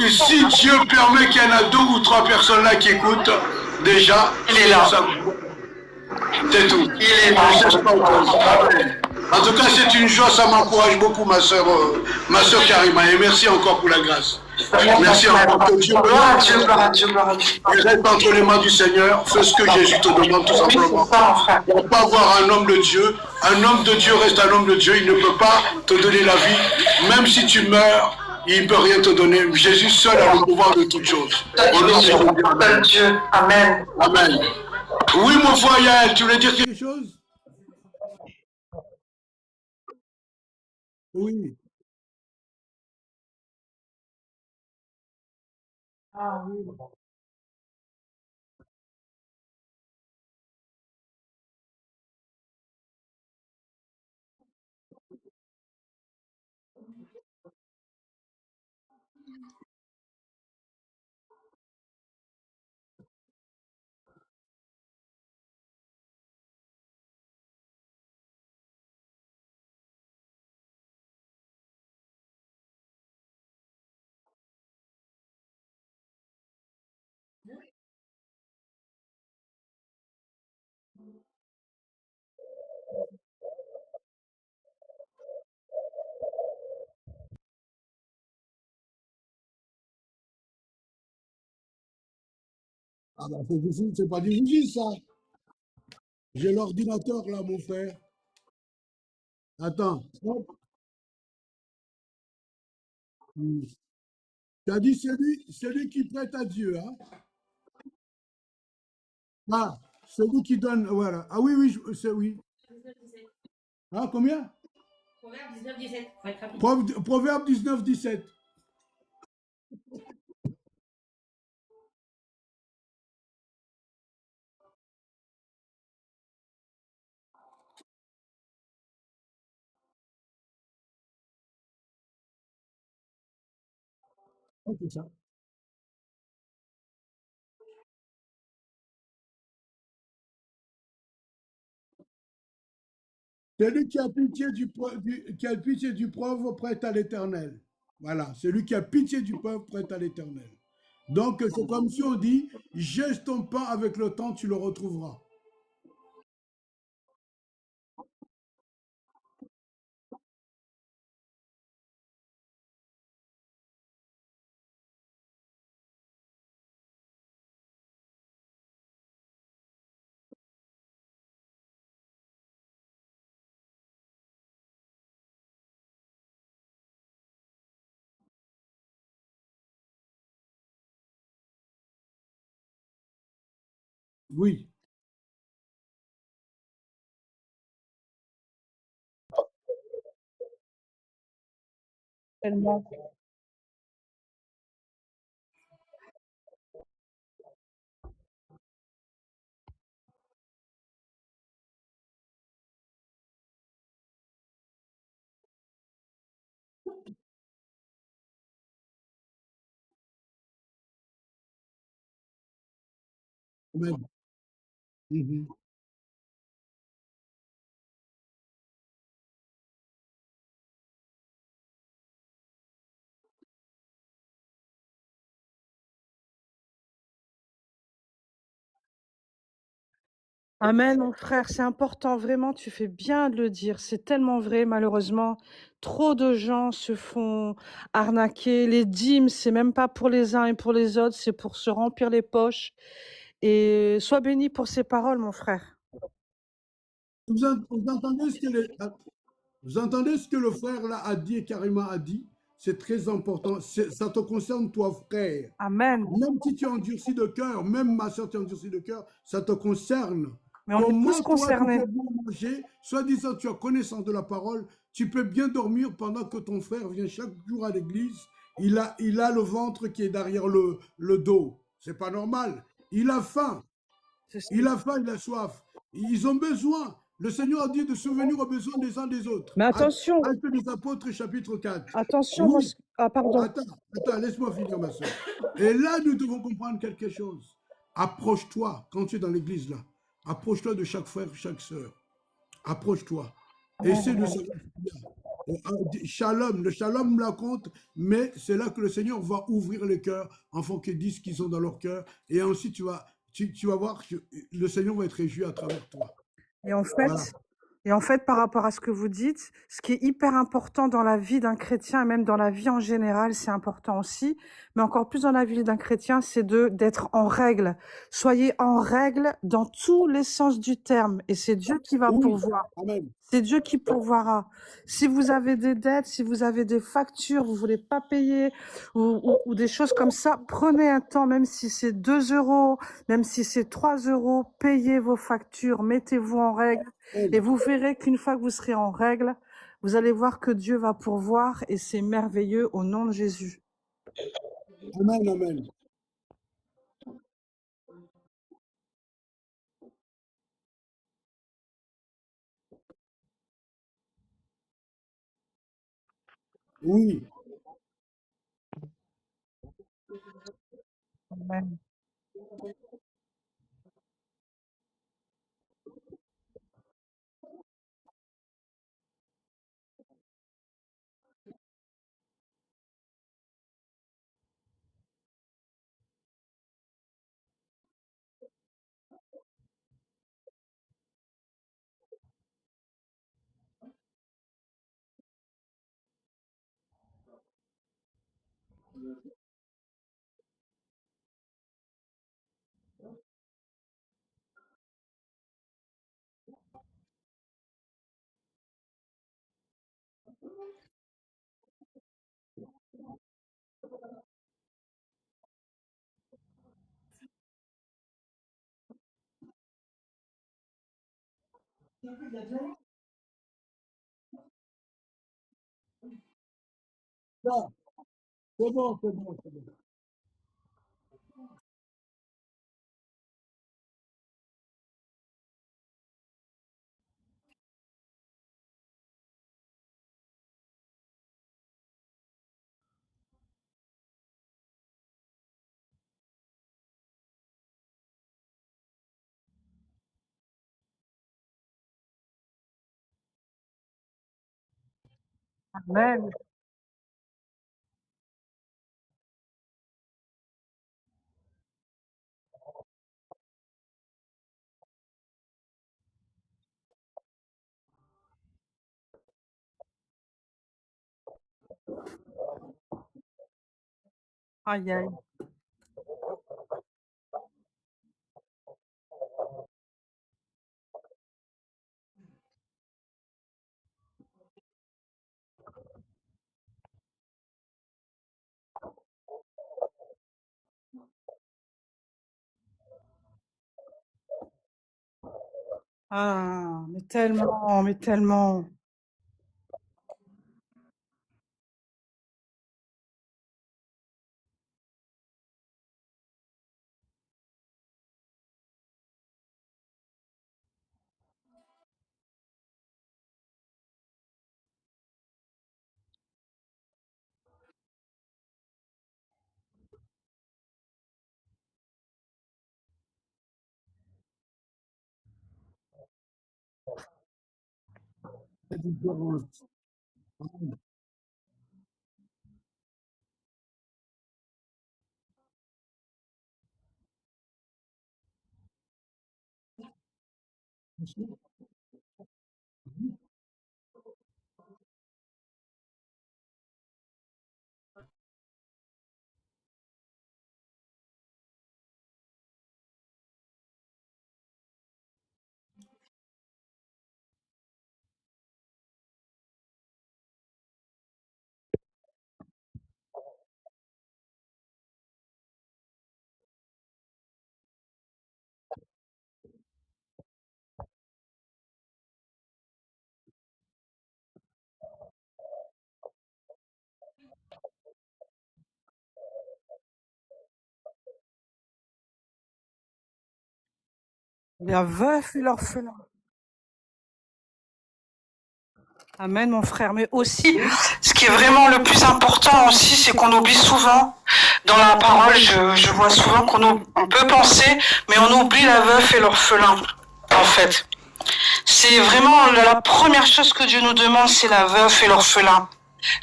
si Dieu permet qu'il y en a 2 ou 3 personnes là qui écoutent, déjà, il est là. C'est tout. Il est là. En tout cas, c'est une joie, ça m'encourage beaucoup, ma soeur Karima. Et merci encore pour la grâce. Merci encore. Que Dieu gloire à Dieu, gloire à Dieu, gloire à Dieu. Et reste entre les mains du Seigneur. Fais ce que Jésus te demande, tout simplement. On ne peut pas voir un homme de Dieu. Un homme de Dieu reste un homme de Dieu. Il ne peut pas te donner la vie. Même si tu meurs, il ne peut rien te donner. Jésus seul a le pouvoir de toutes choses. Au nom de Dieu. Amen. Amen. Oui, mon frère Yael, tu voulais dire quelque chose? Oui. Ah oui. Ah bah c'est difficile, c'est pas difficile ça. J'ai l'ordinateur là, mon frère. Attends. Tu as dit celui qui prête à Dieu, hein? Ah, celui qui donne, voilà. Ah oui, oui, c'est oui. Ah, combien? Proverbe 19, 17. Proverbe 19, 17. C'est ça. Celui qui a pitié qui a pitié du pauvre prête à l'Éternel. Voilà, celui qui a pitié du pauvre prête à l'Éternel. Donc, c'est comme si on dit, jette ton pain avec le temps, tu le retrouveras. Oui. Tellement. Amen. Mhm. Amen, mon frère, c'est important, vraiment, tu fais bien de le dire. C'est tellement vrai, malheureusement. Trop de gens se font arnaquer. Les dîmes, c'est même pas pour les uns et pour les autres, c'est pour se remplir les poches. Et sois béni pour ces paroles, mon frère. Vous entendez ce que vous entendez ce que le frère là a dit et carrément a dit? C'est très important. Ça te concerne, toi, frère. Amen. Même si tu es endurci de cœur, même ma soeur, tu es endurci de cœur, ça te concerne. Mais on est tous Comment toi, tu concernés. peux bien manger, soi-disant tu as connaissance de la parole, tu peux bien dormir pendant que ton frère vient chaque jour à l'église, il a le ventre qui est derrière le dos. C'est pas normal. Il a faim. C'est ça. Il a faim, il a soif. Ils ont besoin. Le Seigneur a dit de souvenir aux besoins des uns des autres. Mais attention, Actes des Apôtres, chapitre 4. attention, Oui. ah, pardon. Attends, laisse-moi finir, ma soeur. Et là, nous devons comprendre quelque chose. Approche-toi, quand tu es dans l'église, là. Approche-toi de chaque frère, chaque sœur. Approche-toi. Essaie de savoir ce qu'il y a. Shalom, le shalom la compte, mais c'est là que le Seigneur va ouvrir les cœurs, enfants qui disent qu'ils ont dans leur cœur, et ensuite tu vas voir que le Seigneur va être réjoui à travers toi. Et en fait, Voilà. Et en fait, par rapport à ce que vous dites, ce qui est hyper important dans la vie d'un chrétien et même dans la vie en général, c'est important aussi, mais encore plus dans la vie d'un chrétien, c'est d'être en règle. Soyez en règle dans tous les sens du terme et c'est Dieu qui va Oui. pourvoir. Amen. C'est Dieu qui pourvoira. Si vous avez des dettes, si vous avez des factures, vous voulez pas payer ou des choses comme ça, prenez un temps, même si c'est 2 euros, même si c'est 3 euros, payez vos factures, mettez-vous en règle et vous verrez qu'une fois que vous serez en règle, vous allez voir que Dieu va pourvoir et c'est merveilleux au nom de Jésus. Amen, amen. Oui. Amen. Ça, c'est bon, c'est bon, c'est bon. Amen. Aïe, aïe. Ah, mais tellement, mais tellement. C'est différent. Amen. Les veufs et l'orphelin. Amen, mon frère. Mais aussi, Ce qui est vraiment le plus important aussi, c'est qu'on oublie souvent, dans la parole, je vois souvent on peut penser, mais on oublie la veuve et l'orphelin, en fait. C'est vraiment la première chose que Dieu nous demande, c'est la veuve et l'orphelin.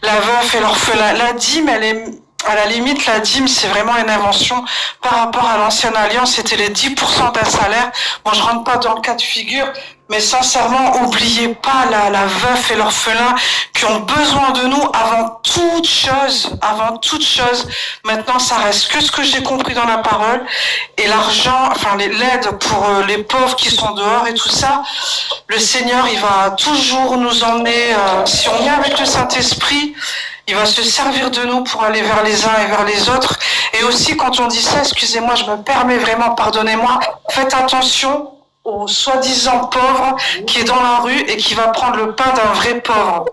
La veuve et l'orphelin. La dîme, elle est, à la limite, la dîme, c'est vraiment une invention par rapport à l'ancienne alliance, c'était les 10% d'un salaire. Moi, je rentre pas dans le cas de figure, mais sincèrement, oubliez pas la veuve et l'orphelin qui ont besoin de nous avant toute chose, avant toute chose. Maintenant, ça reste que ce que j'ai compris dans la parole et l'argent, enfin, l'aide pour les pauvres qui sont dehors et tout ça. Le Seigneur, il va toujours nous emmener, si on est avec le Saint-Esprit, il va se servir de nous pour aller vers les uns et vers les autres. Et aussi, quand on dit ça, excusez-moi, je me permets vraiment, pardonnez-moi, faites attention au soi-disant pauvre qui est dans la rue et qui va prendre le pain d'un vrai pauvre.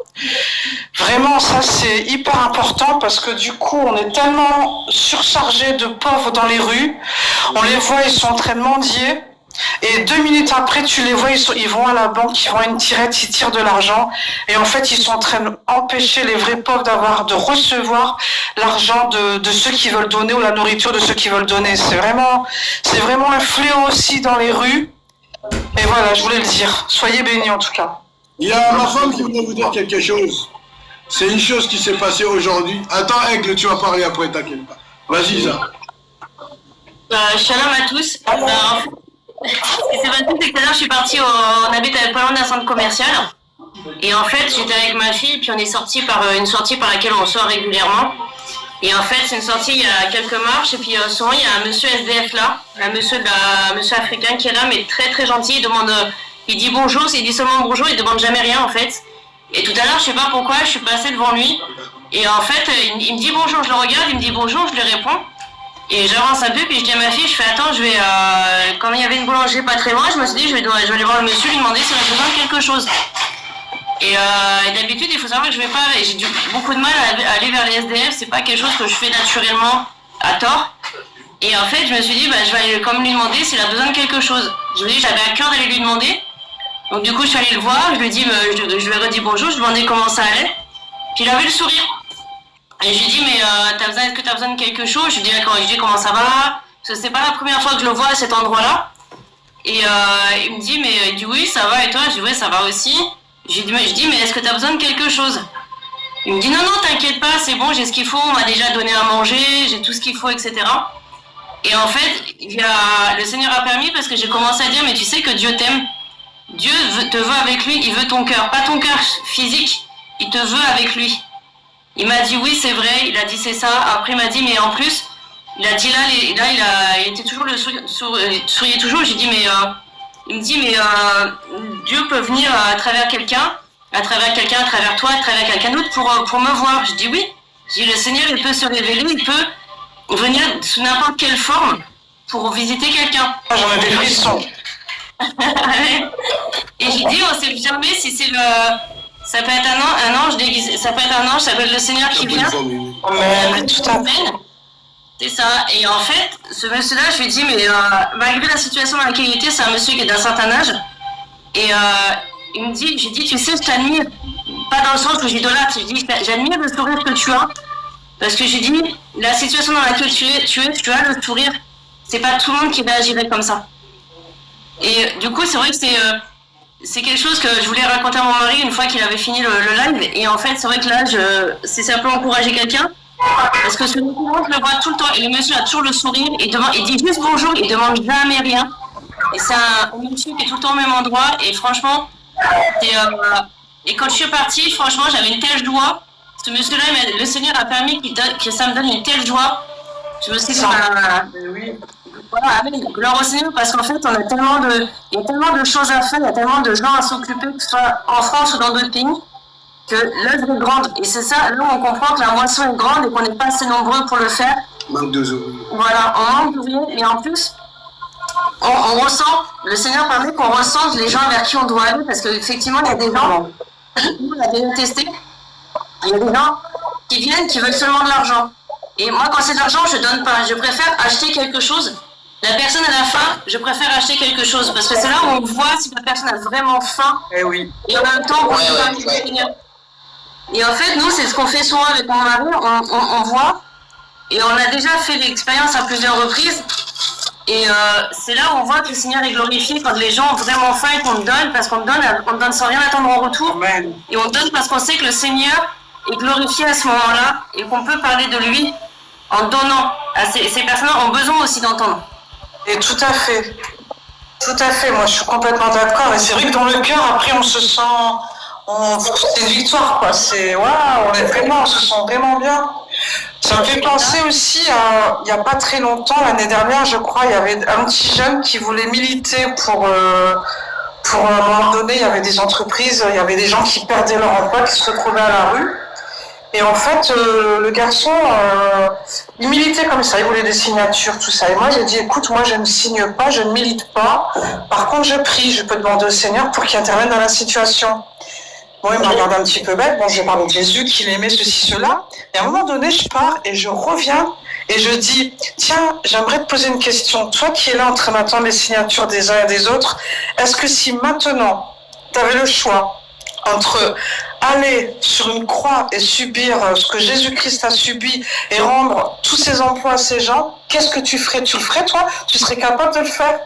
Vraiment, ça c'est hyper important parce que du coup, on est tellement surchargé de pauvres dans les rues. On les voit, ils sont en train de mendier. Et 2 minutes après, tu les vois, ils vont à la banque, ils vont à une tirette, ils tirent de l'argent. Et en fait, ils sont en train d'empêcher les vrais pauvres de recevoir l'argent de ceux qui veulent donner ou la nourriture de ceux qui veulent donner. C'est vraiment un fléau aussi dans les rues. Et voilà, je voulais le dire. Soyez bénis en tout cas. Il y a ma femme qui voulait vous dire quelque chose. C'est une chose qui s'est passée aujourd'hui. Attends, Aigle, tu vas parler après, t'inquiète pas. Vas-y, Isa. Shalom à tous. Ce qui s'est passé, c'est que tout à l'heure, je suis partie, on habite pas loin d'un centre commercial. Et en fait, j'étais avec ma fille, puis on est sorti par une sortie par laquelle on sort régulièrement. Et en fait, c'est une sortie, il y a quelques marches, et puis souvent, il y a un monsieur SDF là, un monsieur africain qui est là, mais très très gentil, il dit bonjour, il dit seulement bonjour, il demande jamais rien en fait. Et tout à l'heure, je sais pas pourquoi, je suis passée devant lui, et en fait, il me dit bonjour, je le regarde, il me dit bonjour, je lui réponds. Et j'avance un peu, puis je dis à ma fille, je fais attends, je vais, quand il y avait une boulangerie pas très loin, je me suis dit, je vais aller voir le monsieur, lui demander s'il a besoin de quelque chose. Et d'habitude, il faut savoir que je vais pas, j'ai beaucoup de mal à aller vers les SDF, c'est pas quelque chose que je fais naturellement à tort. Et en fait, je me suis dit, je vais aller comme lui demander s'il a besoin de quelque chose. Je me dis, j'avais à cœur d'aller lui demander. Donc du coup, je suis allée le voir, je lui ai redit bonjour, je lui ai demandé comment ça allait. Puis il avait le sourire. Et je lui ai dit, mais est-ce que tu as besoin de quelque chose? Je lui ai dit, d'accord, je lui ai dit, comment ça va? Parce que c'est pas la première fois que je le vois à cet endroit-là. Et il me dit, il dit, oui, ça va, et toi? Je dis, oui, ça va aussi. Je dis, mais est-ce que tu as besoin de quelque chose? Il me dit, non, t'inquiète pas, c'est bon, j'ai ce qu'il faut, on m'a déjà donné à manger, j'ai tout ce qu'il faut, etc. Et en fait, le Seigneur a permis parce que j'ai commencé à dire, mais tu sais que Dieu t'aime. Dieu te veut avec lui, il veut ton cœur. Pas ton cœur physique, il te veut avec lui. Il m'a dit, oui, c'est vrai, il a dit, c'est ça. Après, il m'a dit, mais en plus, il a dit, il était toujours souriait toujours. J'ai dit, il me dit, mais Dieu peut venir à travers quelqu'un, à travers toi, à travers quelqu'un d'autre pour me voir. Je dis oui. Je dis, le Seigneur, il peut se révéler, il peut venir sous n'importe quelle forme pour visiter quelqu'un. J'en ai des frissons. Et j'ai dit, on sait jamais si c'est ça peut être un ange déguisé, ça peut être un ange, ça peut être le Seigneur qui vient. Amen, tout à fait. C'est ça. Et en fait, ce monsieur-là, je lui ai dit, mais malgré la situation dans laquelle il était, c'est un monsieur qui est d'un certain âge. Et il me dit, j'ai dit, tu sais, je t'admire. Pas dans le sens que j'idolâtre, je dis, j'admire le sourire que tu as. Parce que j'ai dit, la situation dans laquelle tu as le sourire. C'est pas tout le monde qui réagirait comme ça. Et du coup, c'est vrai que c'est quelque chose que je voulais raconter à mon mari une fois qu'il avait fini le live. Et en fait, c'est vrai que là, c'est simplement encourager quelqu'un. Parce que ce monsieur, je le vois tout le temps. Et le monsieur a toujours le sourire. Il dit juste bonjour, il demande jamais rien. Et c'est un monsieur qui est tout le temps au même endroit. Et franchement, et quand je suis partie, franchement, j'avais une telle joie. Ce monsieur-là, le Seigneur a permis que ça me donne une telle joie. Je me suis dit, voilà, amen. Gloire au Seigneur, parce qu'en fait, il y a tellement de choses à faire, il y a tellement de gens à s'occuper, que ce soit en France ou dans d'autres pays, que l'œuvre est grande. Et c'est ça, là où on comprend que la moisson est grande et qu'on n'est pas assez nombreux pour le faire. Manque d'ouvriers. Voilà, on manque d'ouvriers, mais en plus, on ressent, le Seigneur permet qu'on ressente les gens vers qui on doit aller, parce qu'effectivement, il y a des gens, on a déjà testé, il y a des gens qui viennent, qui veulent seulement de l'argent. Et moi, quand c'est de l'argent, je donne pas. Je préfère acheter quelque chose. La personne a la faim, je préfère acheter quelque chose. Parce que c'est là où on voit si la personne a vraiment faim. Eh oui. Et en même temps, on peut Et en fait, nous, c'est ce qu'on fait souvent avec mon mari. On voit. Et on a déjà fait l'expérience à plusieurs reprises. Et c'est là où on voit que le Seigneur est glorifié quand les gens ont vraiment faim et qu'on donne. Parce qu'on donne sans rien attendre en retour. Amen. Et on donne parce qu'on sait que le Seigneur est glorifié à ce moment-là. Et qu'on peut parler de lui en donnant. Ces personnes-là ont besoin aussi d'entendre. Et tout à fait. Tout à fait, moi je suis complètement d'accord. Et c'est vrai que dans le cœur, après on se sent. C'est une victoire, quoi. C'est. Waouh, on se sent vraiment bien. Ça me fait penser aussi à. Il n'y a pas très longtemps, l'année dernière, je crois, il y avait un petit jeune qui voulait militer pour à un moment donné, il y avait des entreprises, il y avait des gens qui perdaient leur emploi, qui se retrouvaient à la rue. Et en fait, le garçon, il militait comme ça, il voulait des signatures, tout ça. Et moi, j'ai dit, écoute, moi, je ne signe pas, je ne milite pas. Par contre, je prie, je peux demander au Seigneur pour qu'il intervienne dans la situation. Bon, il m'a regardé un petit peu bête. Bon, j'ai parlé de Jésus, qu'il aimait ceci, cela. Et à un moment donné, je pars et je reviens et je dis, tiens, j'aimerais te poser une question. Toi qui es là en train d'attendre les signatures des uns et des autres, est-ce que si maintenant, tu avais le choix entre aller sur une croix et subir ce que Jésus-Christ a subi et rendre tous ses emplois à ces gens, qu'est-ce que tu ferais? Tu le ferais, toi? Tu serais capable de le faire?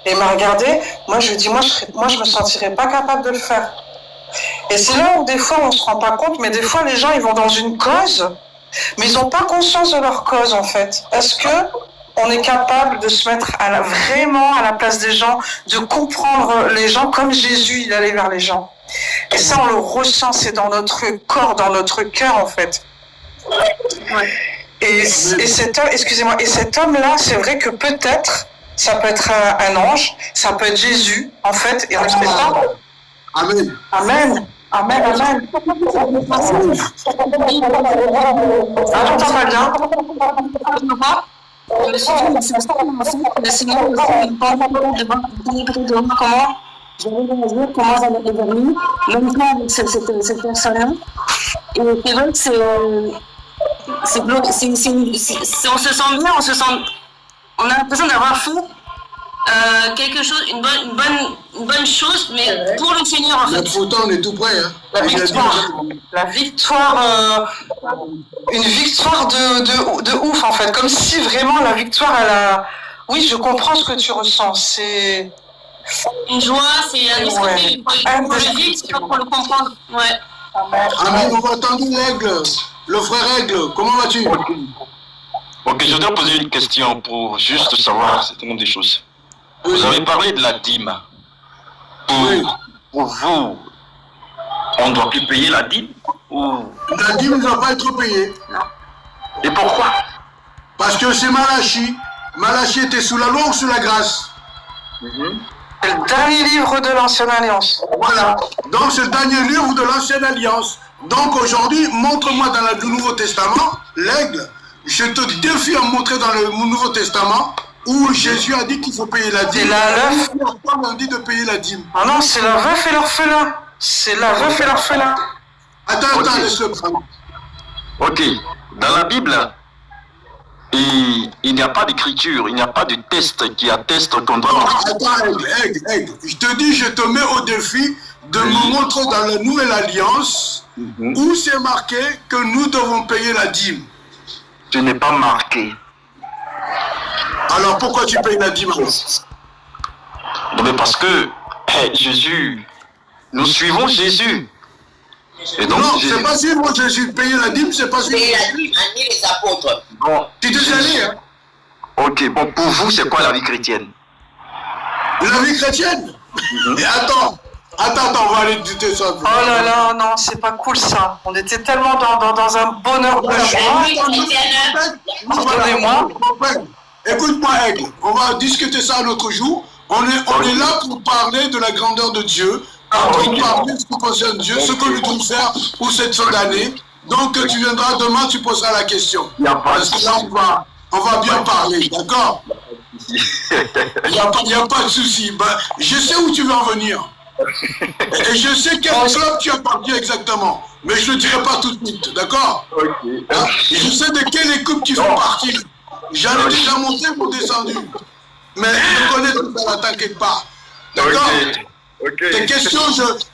Et il m'a regardé. Moi, je lui ai dit, moi, je me sentirais pas capable de le faire. Et c'est là où, des fois, on se rend pas compte, mais des fois, les gens, ils vont dans une cause, mais ils n'ont pas conscience de leur cause, en fait. Est-ce que on est capable de se mettre vraiment à la place des gens, de comprendre les gens comme Jésus, il allait vers les gens? Et ça, on le ressent, c'est dans notre corps, dans notre cœur, en fait. Ouais. Et cet homme, excusez-moi, et cet homme-là, c'est vrai que peut-être, ça peut être un ange, ça peut être Jésus, en fait, et on ne sait pas. Amen. Amen. Amen, amen. Ah, j'entends pas bien. Le Seigneur aussi comment j'allais réagir, comment j'allais réagir, même pas avec cette personne-là. Et c'est vrai que on se sent bien, on a l'impression d'avoir fait quelque chose, une bonne chose, mais pour le Seigneur en fait. Pourtant, on est tout près. Hein. La victoire, une victoire de ouf en fait, comme si vraiment la victoire, elle a. Oui, je comprends ce que tu ressens. C'est une joie, c'est un esprit pour le vivre, c'est pas pour le comprendre. Ouais. Amen. On va attendre l'aigle, le frère aigle. Comment vas-tu? Ok, je dois poser une question pour juste savoir certaines des choses. Vous avez parlé de la dîme. Pour vous, on ne doit plus payer la dîme ou... La dîme ne doit pas être payée. Non. Et pourquoi? Parce que c'est Malachie. Malachie était sous la loi ou sous la grâce? C'est le dernier livre de l'Ancienne Alliance. Voilà. Donc c'est le dernier livre de l'Ancienne Alliance. Donc aujourd'hui, montre-moi dans le Nouveau Testament, l'aigle. Je te défie à me montrer dans le Nouveau Testament où Jésus a dit qu'il faut payer la dîme. Et la veuf. On dit de payer la dîme. Ah non, c'est la veuf et l'orphelin. C'est la veuf et l'orphelin. Attends, laisse-le prendre. Ok. Dans la Bible, il n'y a pas d'écriture, il n'y a pas de test qui atteste qu'on doit... Attends, aigle. Je te dis, je te mets au défi de me montrer dans la Nouvelle Alliance où c'est marqué que nous devons payer la dîme. Je n'ai pas marqué. Alors pourquoi tu payes la dîme? Non, mais parce que Jésus, nous suivons Jésus. Et donc, non, c'est pas suivre Jésus. Payer la dîme, c'est pas suivre Payer la dîme, amener les apôtres. Bon, tu t'es allé, hein? Ok, bon, pour vous, c'est quoi la vie chrétienne? La vie chrétienne. Et attends, on va aller discuter ça. Oh là là, non, c'est pas cool ça. On était tellement dans un bonheur de joie. Pardonnez-moi. Écoute-moi, Aigle, on va discuter ça un autre jour. On est là pour parler de la grandeur de Dieu, pour parler de ce qui concerne Dieu, ce que nous devons faire pour cette fin d'année. Donc tu viendras demain, tu poseras la question. Parce que là, on va bien parler, d'accord? Il n'y a pas de souci. Ben, je sais où tu veux en venir. Et je sais quel club tu as parti exactement. Mais je ne le dirai pas tout de suite, d'accord? Hein? Je sais de quelle équipe tu fais partie. J'en ai déjà monté pour descendu. Mais je connais tout ça, ne t'inquiète pas. D'accord? Tes questions,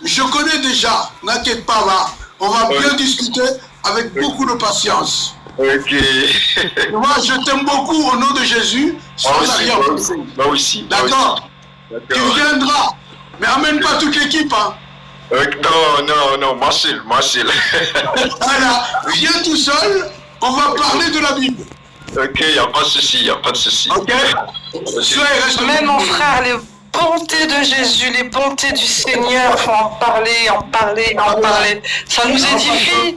je connais déjà. N'inquiète pas, là. On va bien discuter avec beaucoup de patience. Moi, je t'aime beaucoup au nom de Jésus, sans arrière-pensée. Moi aussi. D'accord? Tu viendras. Mais amène pas toute l'équipe, hein. Non, moi seul. Voilà, viens tout seul, on va parler de la Bible. Ok, il n'y a pas de souci. Ok? Mais mon frère, les bontés de Jésus, les bontés du Seigneur, faut en parler. Ça nous édifie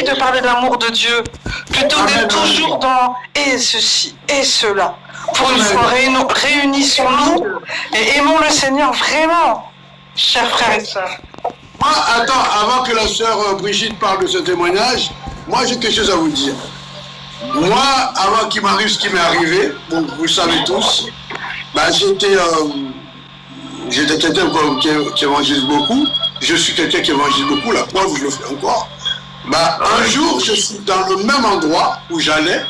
de parler de l'amour de Dieu, plutôt d'être toujours dans et ceci et cela. Pour une fois, réunissons-nous et aimons le Seigneur vraiment, chers frères et sœurs. Moi, attends, avant que la sœur Brigitte parle de ce témoignage, moi j'ai quelque chose à vous dire. Moi, avant qu'il m'arrive ce qui m'est arrivé, bon, vous le savez tous, bah, j'étais quelqu'un qui évangélise beaucoup. Je suis quelqu'un qui évangélise beaucoup, la preuve, je le fais encore. Bah, un jour, je suis dans le même endroit où j'allais.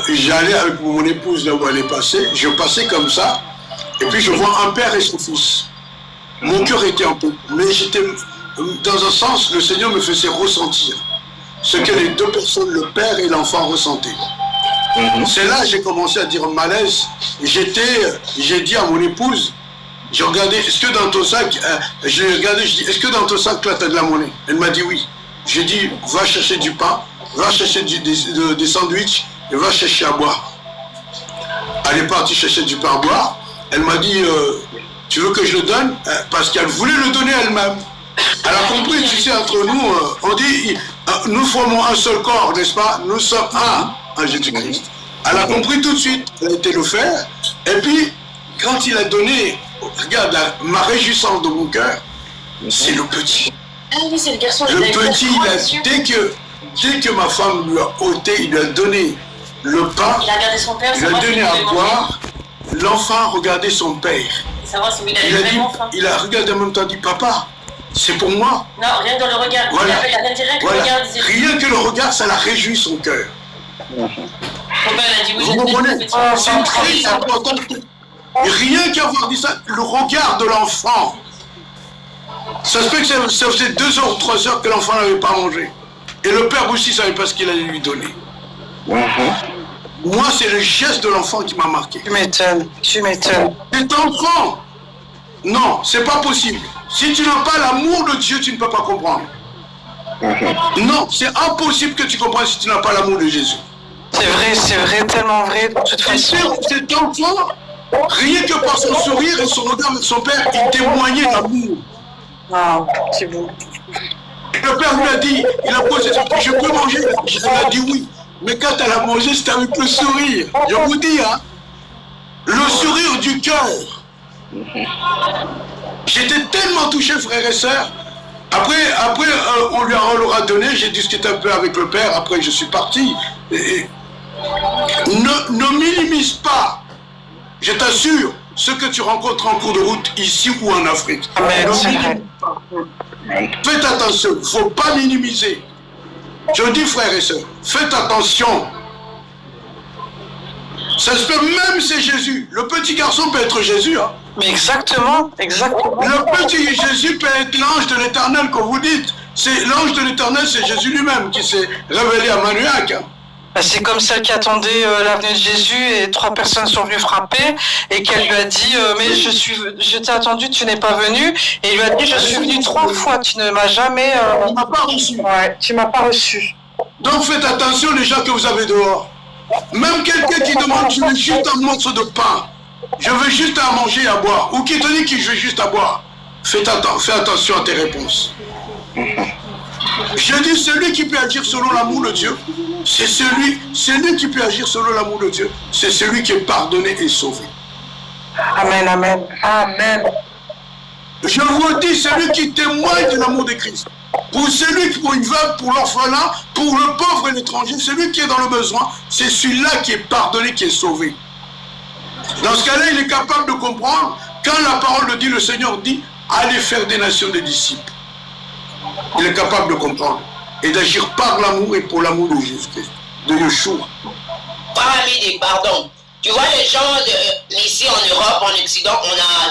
J'allais avec mon épouse là où elle est passée. Je passais comme ça. Et puis, je vois un père et son fils. Mon cœur était un peu... Mais j'étais... Dans un sens, le Seigneur me faisait ressentir ce que les deux personnes, le père et l'enfant, ressentaient. C'est là que j'ai commencé à dire malaise. J'ai dit à mon épouse, j'ai regardé, est-ce que dans ton sac, je l'ai regardé, je dis, est-ce que dans ton sac là tu as de la monnaie? Elle m'a dit oui. J'ai dit, va chercher du pain, va chercher des sandwichs et va chercher à boire. Elle est partie chercher du pain à boire. Elle m'a dit, tu veux que je le donne? Parce qu'elle voulait le donner elle-même. Elle a compris, tu sais, entre nous, on dit, nous formons un seul corps, n'est-ce pas? Nous sommes un en Jésus-Christ. Elle a compris tout de suite, elle a été le faire. Et puis, quand il a donné, regarde, ma réjouissance de mon cœur, c'est le petit. Ah oui, c'est le garçon. Le petit, dès que ma femme lui a ôté, il lui a donné le pain, Il a regardé son père, il lui a donné à boire, l'enfant regardait son père. Savoir si il Il avait a dit, vraiment faim. il a regardé en même temps, dit, papa, c'est pour moi. Non, rien que dans le regard. Voilà. Il a direct le Voilà. regard. Il disait, Rien que le regard, ça l'a réjoui son cœur. ton père, il a dit oui. Vous comprenez? C'est très important. Et rien qu'avoir dit ça, le regard de l'enfant. Ça se fait que ça faisait 2 heures ou 3 heures que l'enfant n'avait pas mangé. Et le père aussi ne savait pas ce qu'il allait lui donner. Moi, c'est le geste de l'enfant qui m'a marqué. Tu m'étonnes. Cet enfant, non, c'est pas possible. Si tu n'as pas l'amour de Dieu, tu ne peux pas comprendre. Non, c'est impossible que tu comprennes si tu n'as pas l'amour de Jésus. C'est vrai, tellement vrai, de toute façon. Cet enfant, rien que par son sourire et son regard avec son père, il témoignait d'amour. Ah, c'est beau. Le père lui a dit, il a posé, je peux manger? Elle a dit oui. Mais quand elle a mangé, c'était avec le sourire. Je vous dis, hein, le sourire du cœur. J'étais tellement touché, frères et sœurs. Après on leur a donné, j'ai discuté un peu avec le père, après je suis parti. Ne minimise pas, je t'assure, ce que tu rencontres en cours de route, ici ou en Afrique. Amen, c'est vrai. Faites attention, il ne faut pas minimiser. Je dis, frères et sœurs, faites attention. Ça se peut même c'est Jésus. Le petit garçon peut être Jésus. Hein. Mais exactement. Le petit Jésus peut être l'ange de l'Éternel, comme vous dites. C'est l'ange de l'Éternel, c'est Jésus lui-même qui s'est révélé à Manuac. Hein. C'est comme celle qui attendait l'avenue de Jésus et 3 personnes sont venues frapper et qu'elle lui a dit mais je t'ai attendu, tu n'es pas venu, et il lui a dit je suis venu 3 fois, tu ne m'as jamais Tu m'as pas reçu. Ouais, tu m'as pas reçu. Donc faites attention les gens que vous avez dehors. Même quelqu'un qui demande tu lui jettes un morceau de pain. je veux juste à manger et à boire, ou qui te dit qu'il veut juste à boire, fais attention à tes réponses. Je dis celui qui peut agir selon l'amour de Dieu, c'est celui qui peut agir selon l'amour de Dieu, c'est celui qui est pardonné et sauvé. Amen, amen, amen. Je vous dis, celui qui témoigne de l'amour de Christ, pour celui qui pour une veuve, pour l'orphelin, pour le pauvre et l'étranger, celui qui est dans le besoin, c'est celui-là qui est pardonné, qui est sauvé. Dans ce cas-là, il est capable de comprendre, quand la parole le dit, le Seigneur dit, allez faire des nations des disciples. Il est capable de comprendre et d'agir par l'amour et pour l'amour de Jésus-Christ, de Yeshua. Paramidi, pardon. Tu vois, les gens ici en Europe, en Occident,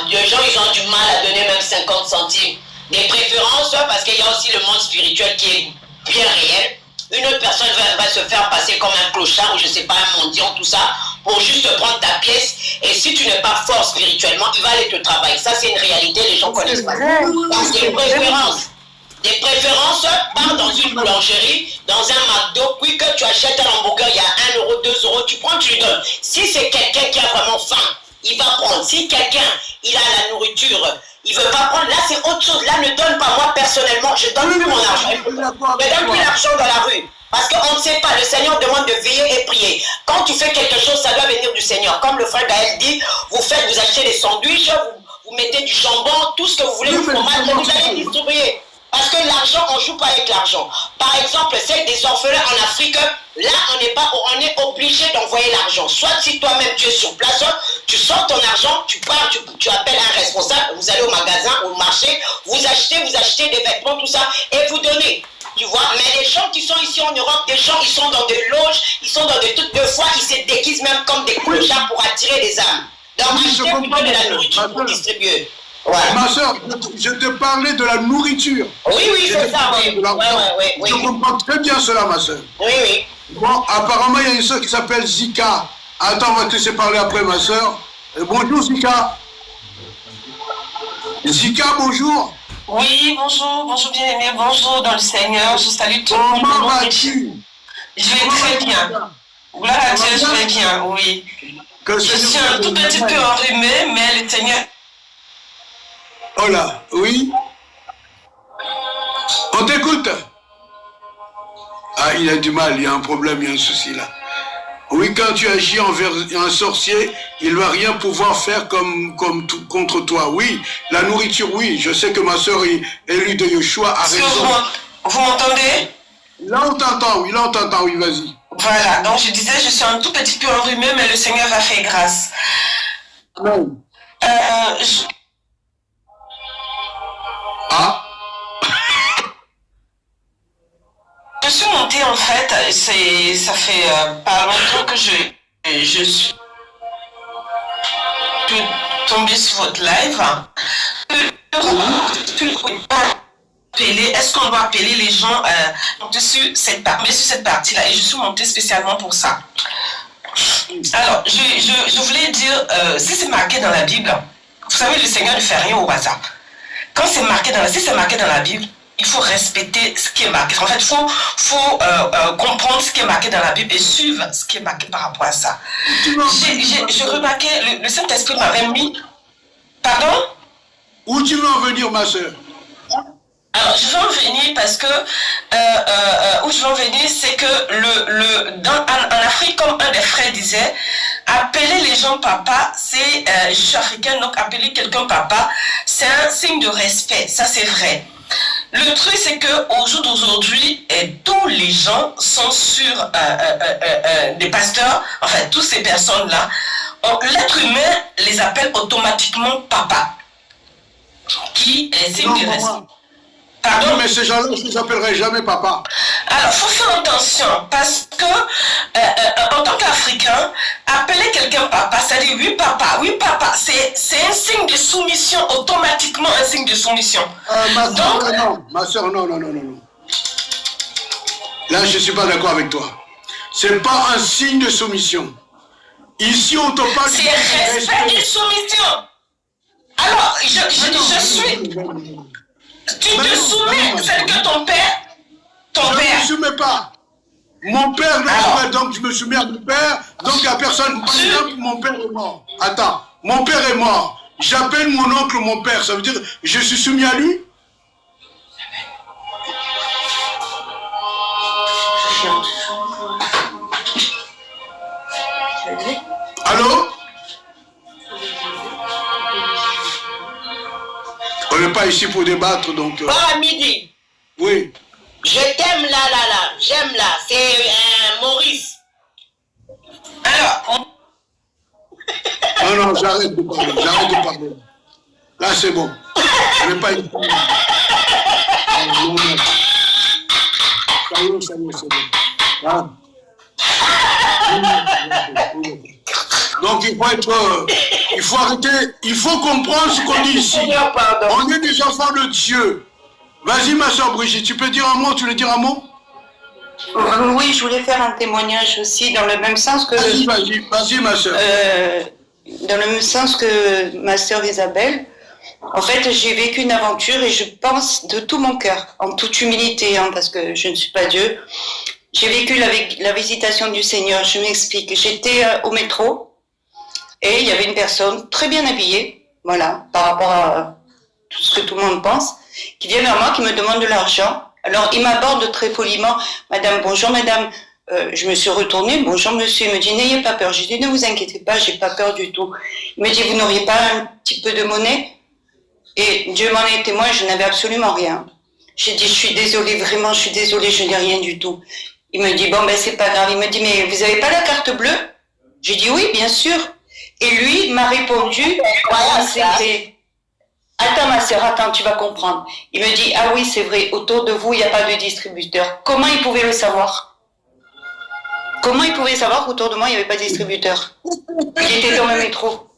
les gens, ils ont du mal à donner même 50 centimes. Des préférences, parce qu'il y a aussi le monde spirituel qui est bien réel. Une autre personne va se faire passer comme un clochard ou je sais pas, un mendiant, tout ça, pour juste prendre ta pièce. Et si tu n'es pas fort spirituellement, il va aller te travailler. Ça, c'est une réalité, les gens connaissent pas. Donc, des préférences. Des préférences, pars dans une boulangerie, dans un McDo, puis que tu achètes un hamburger, il y a 1 euro, 2 euros, tu prends, tu lui donnes. Si c'est quelqu'un qui a vraiment faim, il va prendre. Si quelqu'un, il a la nourriture, il veut pas prendre, là c'est autre chose. Là, ne donne pas, moi personnellement, je donne plus mon argent. Je donne plus l'argent dans la rue. Parce qu'on ne sait pas, le Seigneur demande de veiller et prier. Quand tu fais quelque chose, ça doit venir du Seigneur. Comme le frère Gaël dit, vous achetez des sandwichs, vous mettez du jambon, tout ce que vous voulez, vous allez distribuer. Parce que l'argent, on ne joue pas avec l'argent. Par exemple, c'est des orphelins en Afrique, là, on est obligé d'envoyer l'argent. Soit si toi-même tu es sur place, tu sors ton argent, tu pars, tu appelles un responsable, vous allez au magasin, au marché, vous achetez des vêtements, tout ça, et vous donnez. Tu vois, mais les gens qui sont ici en Europe, des gens, ils sont dans des loges, ils sont dans des trucs de foi, ils se déguisent même comme des clochards pour attirer les âmes. Donc, achetez plutôt de la nourriture pour distribuer. Ouais. Ma soeur, je te parlais de la nourriture. Oui, c'est ça, oui. Je comprends très bien cela, ma soeur. Oui. Bon, apparemment, il y a une soeur qui s'appelle Zika. Attends, on va te laisser parler après, ma soeur. Bonjour, Zika. Zika, bonjour. Oui, bonjour bien-aimé, bonjour dans le Seigneur, je salue tout le monde. Comment vas-tu? Je vais très bien. Gloire à Dieu, je vais bien, oui. Je suis un tout petit peu enrhumé, mais le Seigneur... Oh là, oui. On t'écoute. Ah, il a du mal, il y a un problème, il y a un souci là. Oui, quand tu agis envers un sorcier, il ne va rien pouvoir faire contre toi. Oui, la nourriture, oui. Je sais que ma soeur élue de Yeshua a raison. Vous m'entendez? Là, on t'entend, oui, vas-y. Voilà, donc je disais, je suis un tout petit peu enrhumé, mais le Seigneur a fait grâce. Non. Ah. Je suis montée en fait, ça fait pas longtemps que je suis tombée sur votre live. Est-ce qu'on doit appeler les gens sur cette partie-là? Et je suis montée spécialement pour ça. Alors, je voulais dire, si c'est marqué dans la Bible, vous savez, le Seigneur ne fait rien au hasard. Quand c'est marqué si c'est marqué dans la Bible, il faut respecter ce qui est marqué. En fait, il faut comprendre ce qui est marqué dans la Bible et suivre ce qui est marqué par rapport à ça. J'ai remarqué, le Saint-Esprit m'avait mis... Pardon? Où tu veux en venir, ma soeur? Alors, je veux en venir parce que... où je veux en venir, c'est que en Afrique, comme un des frères disait, appeler les gens papa, c'est... je suis africaine, donc appeler quelqu'un papa, c'est un signe de respect. Ça, c'est vrai. Le truc, c'est qu'au jour d'aujourd'hui, tous les gens sont sur des pasteurs, enfin, toutes ces personnes-là, l'être humain les appelle automatiquement papa. Qui est signe de respect. Pardon? Non, mais ces gens-là, je ne les appellerai jamais papa. Alors, il faut faire attention, parce que, en tant qu'Africain, appeler quelqu'un papa, ça dit oui papa, c'est un signe de soumission, automatiquement un signe de soumission. Ma soeur, non. Là, je ne suis pas d'accord avec toi. Ce n'est pas un signe de soumission. Ici, on te parle... C'est respect et soumission. Alors, je suis... Tu te soumets, c'est que ton père... Je ne me soumets pas. Mon père me soumets, donc je me soumets à mon père, donc la personne... Mon père est mort. Attends, mon père est mort. J'appelle mon oncle mon père. Ça veut dire je suis soumis à lui? Allô? On n'est pas ici pour débattre, donc... Bon, à midi. Oui. Je t'aime là. J'aime là. C'est Maurice. Alors, Non, j'arrête de parler. Là, c'est bon. Je ne vais pas y parler. Non. Ça y est, c'est bon. Voilà. Donc, il faut arrêter, il faut comprendre ce qu'on dit ici. On est des enfants de Dieu. Vas-y, ma soeur Brigitte, tu peux dire un mot, tu veux dire un mot? Oui, je voulais faire un témoignage aussi dans le même sens que... Vas-y, ma soeur. Dans le même sens que ma soeur Isabelle. En fait, j'ai vécu une aventure et je pense de tout mon cœur, en toute humilité, parce que je ne suis pas Dieu. J'ai vécu la visitation du Seigneur, je m'explique. J'étais au métro et il y avait une personne très bien habillée, voilà, par rapport à tout ce que tout le monde pense, qui vient vers moi, qui me demande de l'argent. Alors, il m'aborde très poliment, Madame, bonjour Madame. Je me suis retournée, bonjour monsieur, il me dit, n'ayez pas peur. J'ai dit, ne vous inquiétez pas, j'ai pas peur du tout. Il me dit, vous n'auriez pas un petit peu de monnaie? Et Dieu m'en est témoin, je n'avais absolument rien. J'ai dit, je suis désolée, vraiment, je suis désolée, je n'ai rien du tout. Il me dit, bon, ben, c'est pas grave. Il me dit, mais vous avez pas la carte bleue? J'ai dit, oui, bien sûr. Et lui m'a répondu, c'était... Attends, ma sœur, attends, tu vas comprendre. Il me dit, ah oui, c'est vrai, autour de vous, il n'y a pas de distributeur. Comment il pouvait le savoir? Comment il pouvait savoir qu'autour de moi, il n'y avait pas de distributeur? Il était dans le métro.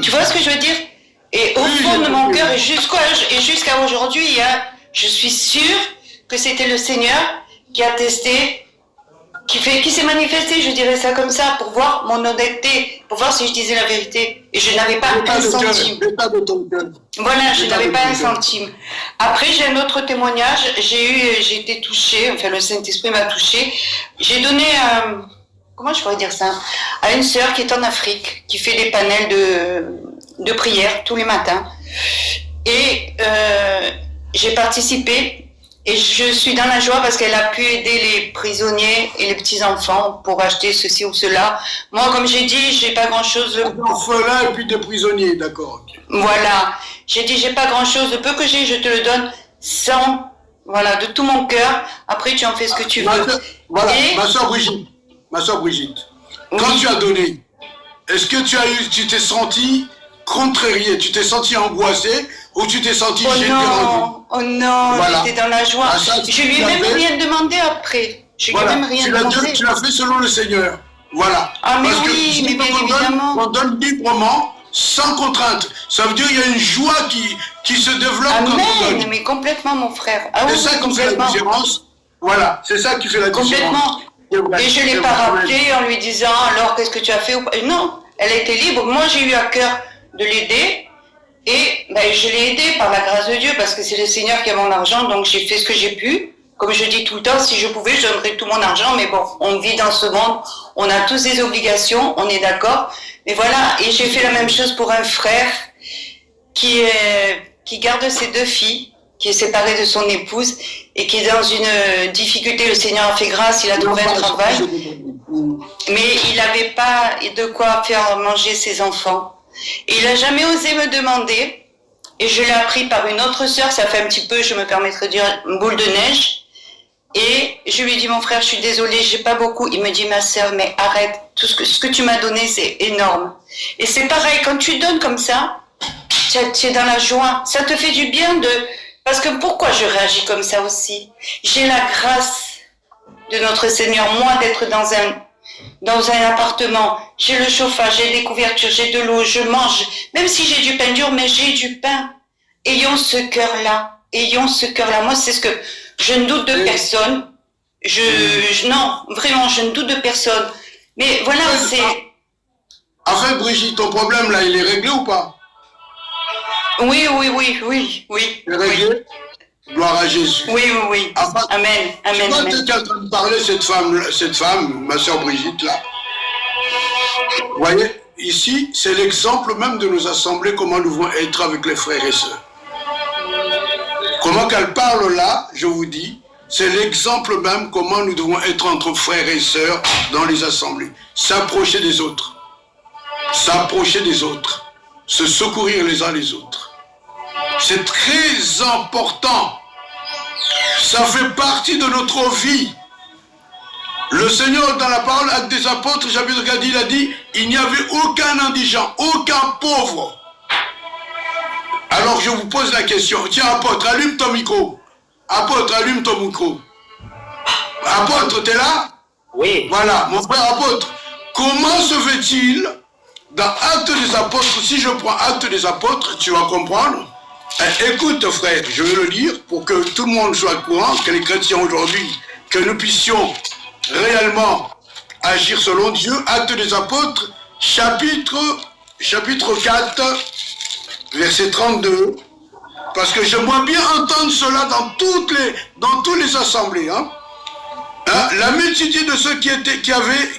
Tu vois ce que je veux dire? Et au fond de mon cœur, et jusqu'à aujourd'hui, je suis sûre que c'était le Seigneur qui a testé, qui s'est manifesté, je dirais ça comme ça, pour voir mon honnêteté, pour voir si je disais la vérité. Et je n'avais pas un centime. Voilà, je n'avais pas un centime. Après, j'ai un autre témoignage. J'ai été touchée, enfin le Saint-Esprit m'a touchée. J'ai donné, comment je pourrais dire ça, à une sœur qui est en Afrique, qui fait des panels de prière tous les matins. Et j'ai participé. Et je suis dans la joie parce qu'elle a pu aider les prisonniers et les petits-enfants pour acheter ceci ou cela. Moi, comme j'ai dit, j'ai pas grand-chose... Des orphelins et puis des prisonniers, d'accord. Okay. Voilà. J'ai dit, j'ai pas grand-chose. Le peu que j'ai, je te le donne sans... Voilà, de tout mon cœur. Après, tu en fais ce que tu veux. Voilà, ma soeur Brigitte. Quand oui. Tu as donné, est-ce que tu t'es senti contrarié, tu t'es senti angoissé ou tu t'es senti gêné? Oh non, voilà. J'étais dans la joie. Je lui ai même rien demandé après. Je lui ai même rien demandé. Tu l'as fait selon le Seigneur. Voilà. Ah mais parce oui, que mais bien évidemment. On donne librement, sans contrainte. Ça veut dire qu'il y a une joie qui se développe quand on donne. Mais complètement, mon frère. Ah, c'est ça qui fait la différence. Voilà, c'est ça qui fait la différence. Complètement. Et je ne l'ai pas rappelé en lui disant, alors qu'est-ce que tu as fait? Non, elle a été libre. Moi, j'ai eu à cœur de l'aider. Et ben, je l'ai aidé par la grâce de Dieu parce que c'est le Seigneur qui a mon argent, donc j'ai fait ce que j'ai pu. Comme je dis tout le temps, si je pouvais, je donnerais tout mon argent, mais bon, on vit dans ce monde, on a tous des obligations, on est d'accord. Mais voilà, et j'ai fait la même chose pour un frère qui garde ses 2 filles, qui est séparé de son épouse et qui est dans une difficulté. Le Seigneur a fait grâce, il a trouvé un travail, mais il n'avait pas de quoi faire manger ses enfants. Et il n'a jamais osé me demander, et je l'ai appris par une autre sœur, ça fait un petit peu, je me permettrai de dire, une boule de neige. Et je lui ai dit, mon frère, je suis désolée, j'ai pas beaucoup. Il me dit, ma sœur, mais arrête, tout ce que tu m'as donné, c'est énorme. Et c'est pareil, quand tu donnes comme ça, tu es dans la joie. Ça te fait du bien parce que pourquoi je réagis comme ça aussi? J'ai la grâce de notre Seigneur, moi, d'être dans un appartement, j'ai le chauffage, j'ai des couvertures, j'ai de l'eau, je mange, même si j'ai du pain dur, mais j'ai du pain. Ayons ce cœur-là, Moi, c'est ce que je ne doute de personne. Non, vraiment, je ne doute de personne. Mais voilà, c'est... Enfin, Brigitte, ton problème là, il est réglé ou pas? Oui. Il est réglé? Gloire à Jésus. Oui. Enfin, amen. Quand tu es en train de parler, cette femme, ma soeur Brigitte, là, vous voyez, ici, c'est l'exemple même de nos assemblées, comment nous devons être avec les frères et sœurs. Comment qu'elle parle là, je vous dis, c'est l'exemple même comment nous devons être entre frères et sœurs dans les assemblées. S'approcher des autres. S'approcher des autres. Se secourir les uns les autres. C'est très important. Ça fait partie de notre vie. Le Seigneur, dans la parole Actes des Apôtres, chapitre 4, il a dit, il n'y avait aucun indigent, aucun pauvre. Alors je vous pose la question. Tiens, apôtre, allume ton micro. Apôtre, allume ton micro. Apôtre, t'es là? Oui. Voilà, mon frère apôtre. Comment se fait-il, dans Actes des Apôtres, si je prends Actes des Apôtres, tu vas comprendre. Écoute, frère, je vais le lire pour que tout le monde soit au courant, que les chrétiens aujourd'hui, que nous puissions réellement agir selon Dieu. Actes des Apôtres, chapitre 4, verset 32. Parce que j'aimerais bien entendre cela dans tous les assemblées. Hein. La multitude de ceux qui avaient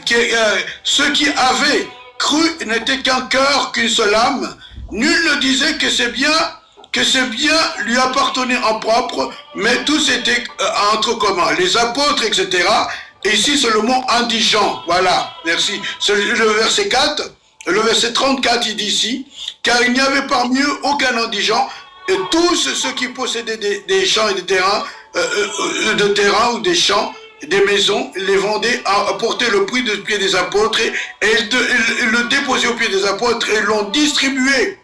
cru n'était qu'un cœur, qu'une seule âme. Nul ne disait que c'est bien lui appartenait en propre, mais tous étaient entre communs. Les apôtres, etc. Et ici, c'est le mot indigent. Voilà, merci. C'est le verset 4, le verset 34, il dit ici, car il n'y avait parmi eux aucun indigent, et tous ceux qui possédaient des champs et des terrains, de terrain ou des champs, des maisons, les vendaient, apportaient le prix du pied des apôtres, et le déposaient au pied des apôtres, et l'ont distribué.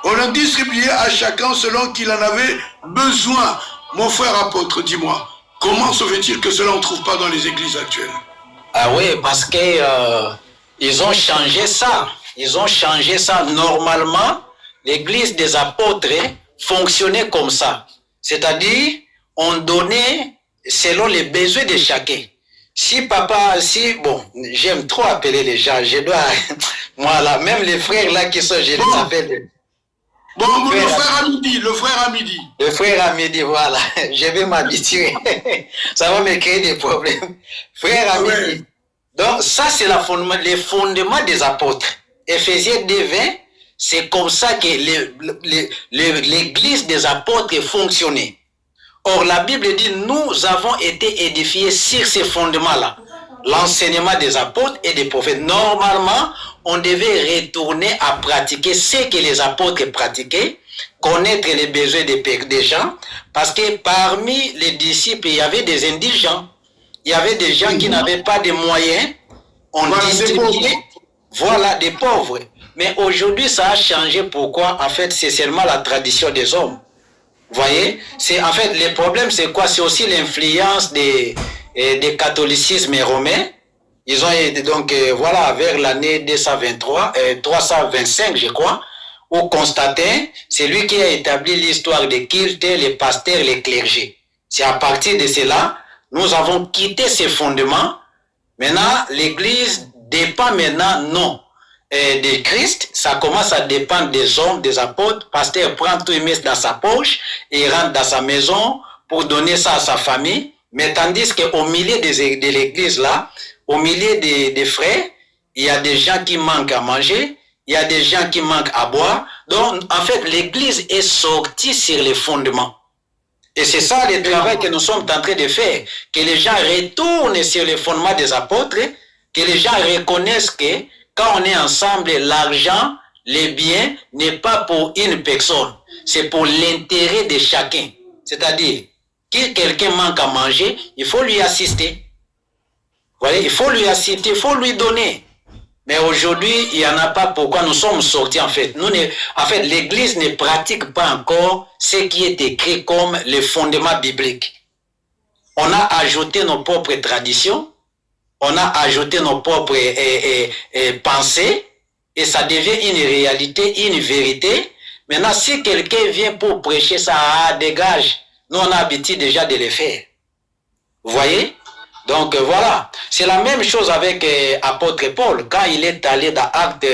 On l'a distribué à chacun selon qu'il en avait besoin. Mon frère apôtre, dis-moi, comment se fait-il que cela on ne trouve pas dans les églises actuelles? Ah oui, parce que ils ont changé ça. Ils ont changé ça. Normalement, l'église des apôtres fonctionnait comme ça. C'est-à-dire, on donnait selon les besoins de chacun. Bon, j'aime trop appeler les gens, je dois, moi là, même les frères là qui sont, je les appelle. Bon, le frère à midi. Le frère à midi, voilà, je vais m'habituer. Ça va me créer des problèmes. Frère à midi. Donc, ça, c'est les fondements des apôtres. Éphésiens 2:20, c'est comme ça que l'église des apôtres fonctionnait. Or, la Bible dit, nous avons été édifiés sur ces fondements-là. L'enseignement des apôtres et des prophètes. Normalement, on devait retourner à pratiquer ce que les apôtres pratiquaient, connaître les besoins des gens, parce que parmi les disciples, il y avait des indigents. Il y avait des gens qui n'avaient pas de moyens. On distribuait, voilà, des pauvres. Mais aujourd'hui, ça a changé. Pourquoi? En fait, c'est seulement la tradition des hommes. Vous voyez? En fait, le problème, c'est quoi? C'est aussi l'influence des catholicismes romains. Ils ont été donc, voilà, vers l'année 325, je crois, où Constantin, c'est lui qui a établi l'histoire des cultes, les pasteurs, les clergés. C'est à partir de cela, nous avons quitté ces fondements. Maintenant, l'Église dépend maintenant, non, de Christ. Ça commence à dépendre des hommes, des apôtres. Pasteur prend tout, il met dans sa poche, et il rentre dans sa maison pour donner ça à sa famille. Mais tandis qu'au milieu de l'Église là, au milieu des frères, il y a des gens qui manquent à manger, il y a des gens qui manquent à boire. Donc, en fait, l'Église est sortie sur les fondements. Et c'est ça le travail que nous sommes en train de faire. Que les gens retournent sur les fondements des apôtres, que les gens reconnaissent que quand on est ensemble, l'argent, les biens, n'est pas pour une personne. C'est pour l'intérêt de chacun. C'est-à-dire, que quelqu'un manque à manger, il faut lui assister. Voilà, il faut lui assister, il faut lui donner. Mais aujourd'hui, il n'y en a pas. Pourquoi nous sommes sortis en fait. En fait, l'Église ne pratique pas encore ce qui est écrit comme les fondements bibliques. On a ajouté nos propres traditions, on a ajouté nos propres pensées, et ça devient une réalité, une vérité. Maintenant, si quelqu'un vient pour prêcher ça, dégage. Nous, on a l'habitude déjà de le faire. Vous voyez? Donc, voilà. C'est la même chose avec apôtre Paul. Quand il est allé dans Actes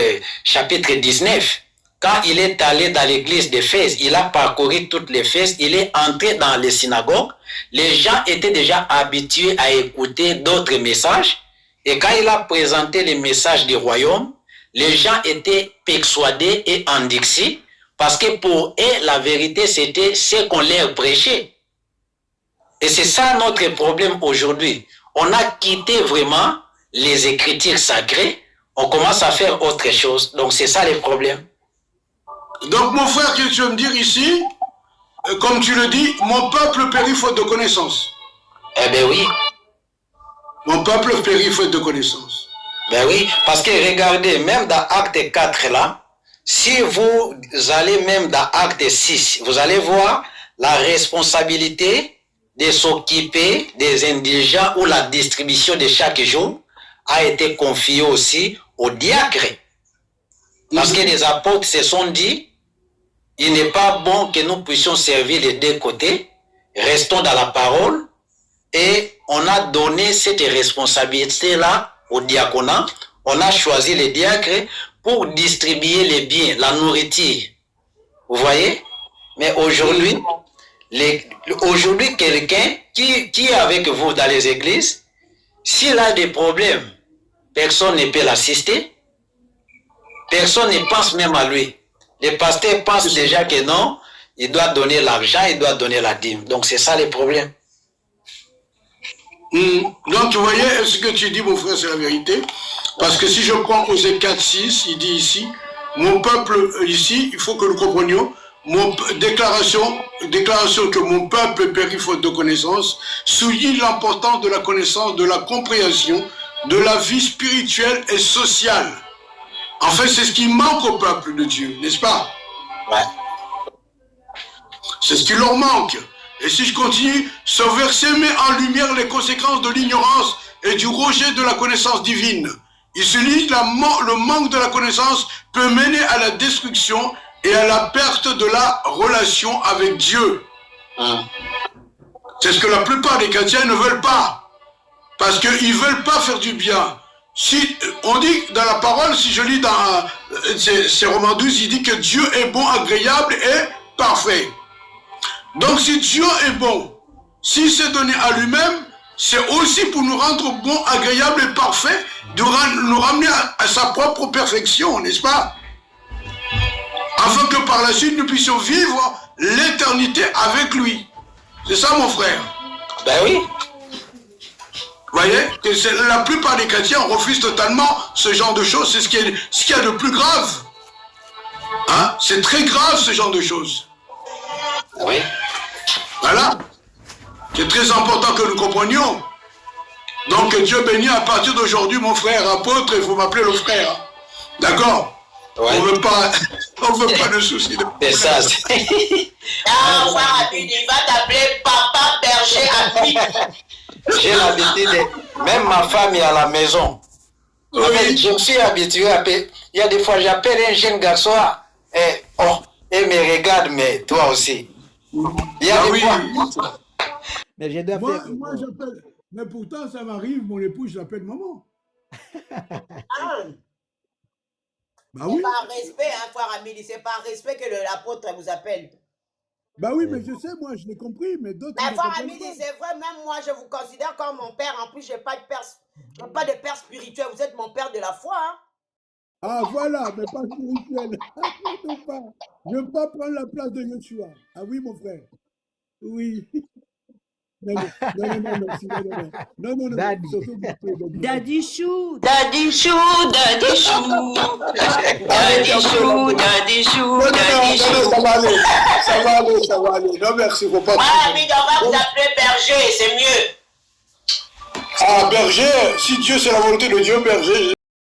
chapitre 19, quand il est allé dans l'église d'Éphèse, il a parcouru toutes les fêtes, il est entré dans les synagogues. Les gens étaient déjà habitués à écouter d'autres messages. Et quand il a présenté les messages du royaume, les gens étaient persuadés et endixés parce que pour eux, la vérité, c'était ce qu'on leur prêchait. Et c'est ça notre problème aujourd'hui. On a quitté vraiment les écritures sacrées, on commence à faire autre chose. Donc c'est ça le problème. Donc mon frère, qu'est-ce que tu veux me dire ici? Comme tu le dis, mon peuple périt faute de connaissance. Eh bien oui. Mon peuple périt faute de connaissance. Ben oui, parce que regardez, même dans Acte 4 là, si vous allez même dans Acte 6, vous allez voir la responsabilité de s'occuper des indigents ou la distribution de chaque jour a été confiée aussi aux diacres. Parce que les apôtres se sont dit, il n'est pas bon que nous puissions servir les deux côtés, restons dans la parole, et on a donné cette responsabilité-là au diaconat, on a choisi les diacres pour distribuer les biens, la nourriture. Vous voyez? Mais aujourd'hui, quelqu'un qui est avec vous dans les églises, s'il a des problèmes, personne ne peut l'assister, personne ne pense même à lui. Les pasteurs pensent déjà que non, il doit donner l'argent, il doit donner la dîme. Donc c'est ça le problème. Donc tu voyais, ce que tu dis mon frère, c'est la vérité. Parce que si je prends Osée 4:6, il dit ici, mon peuple, ici, il faut que nous comprenions, déclaration que mon peuple périt faute de connaissance, souligne l'importance de la connaissance, de la compréhension, de la vie spirituelle et sociale. En fait, c'est ce qui manque au peuple de Dieu, n'est-ce pas? Ouais. C'est ce qui leur manque. Et si je continue, ce verset met en lumière les conséquences de l'ignorance et du rejet de la connaissance divine. Il se dit que le manque de la connaissance peut mener à la destruction et à la perte de la relation avec Dieu. C'est ce que la plupart des chrétiens ne veulent pas. Parce qu'ils ne veulent pas faire du bien. Si, on dit dans la parole, si je lis dans c'est Romains 12, il dit que Dieu est bon, agréable et parfait. Donc si Dieu est bon, s'il s'est donné à lui-même, c'est aussi pour nous rendre bons, agréables et parfaits, de nous ramener à sa propre perfection, n'est-ce pas? Afin que par la suite nous puissions vivre l'éternité avec lui. C'est ça mon frère? Ben oui. Vous voyez que la plupart des chrétiens refusent totalement ce genre de choses. C'est ce qu'il y a de plus grave. Hein? C'est très grave ce genre de choses. Oui. Voilà. C'est très important que nous comprenions. Donc Dieu bénit à partir d'aujourd'hui mon frère apôtre, il faut m'appeler le frère. D'accord? Ouais. On veut pas de soucis. C'est ça. Non, frère Abid, il va t'appeler Papa Berger Abid. J'ai l'habitude, même ma femme est à la maison. Oui. En fait, je me suis habitué à appeler. Il y a des fois, j'appelle un jeune garçon et me regarde, mais toi aussi. Il y a des fois. Mais je dois faire. Moi j'appelle. Mais pourtant, ça m'arrive, mon épouse, je l'appelle maman. Bah oui. C'est par respect, hein, frère Amidi, c'est par respect que l'apôtre vous appelle. Bah oui, mais je sais, moi, je l'ai compris, mais d'autres... Mais frère Amidi, c'est vrai, même moi, je vous considère comme mon père. En plus, je n'ai pas de père spirituel. Vous êtes mon père de la foi. Hein? Ah, voilà, mais pas spirituel. Je ne veux pas prendre la place de Yeshua. Ah oui, mon frère. Oui. Non, merci. Non. Daddy Chou. Daddy Chou, Daddy Chou. Daddy Chou, Daddy Chou, Daddy Chou. Ça va aller. Non, merci, faut pas... Ah, mais on va vous appeler berger, c'est mieux. Ah, berger, si Dieu c'est la volonté de Dieu, berger...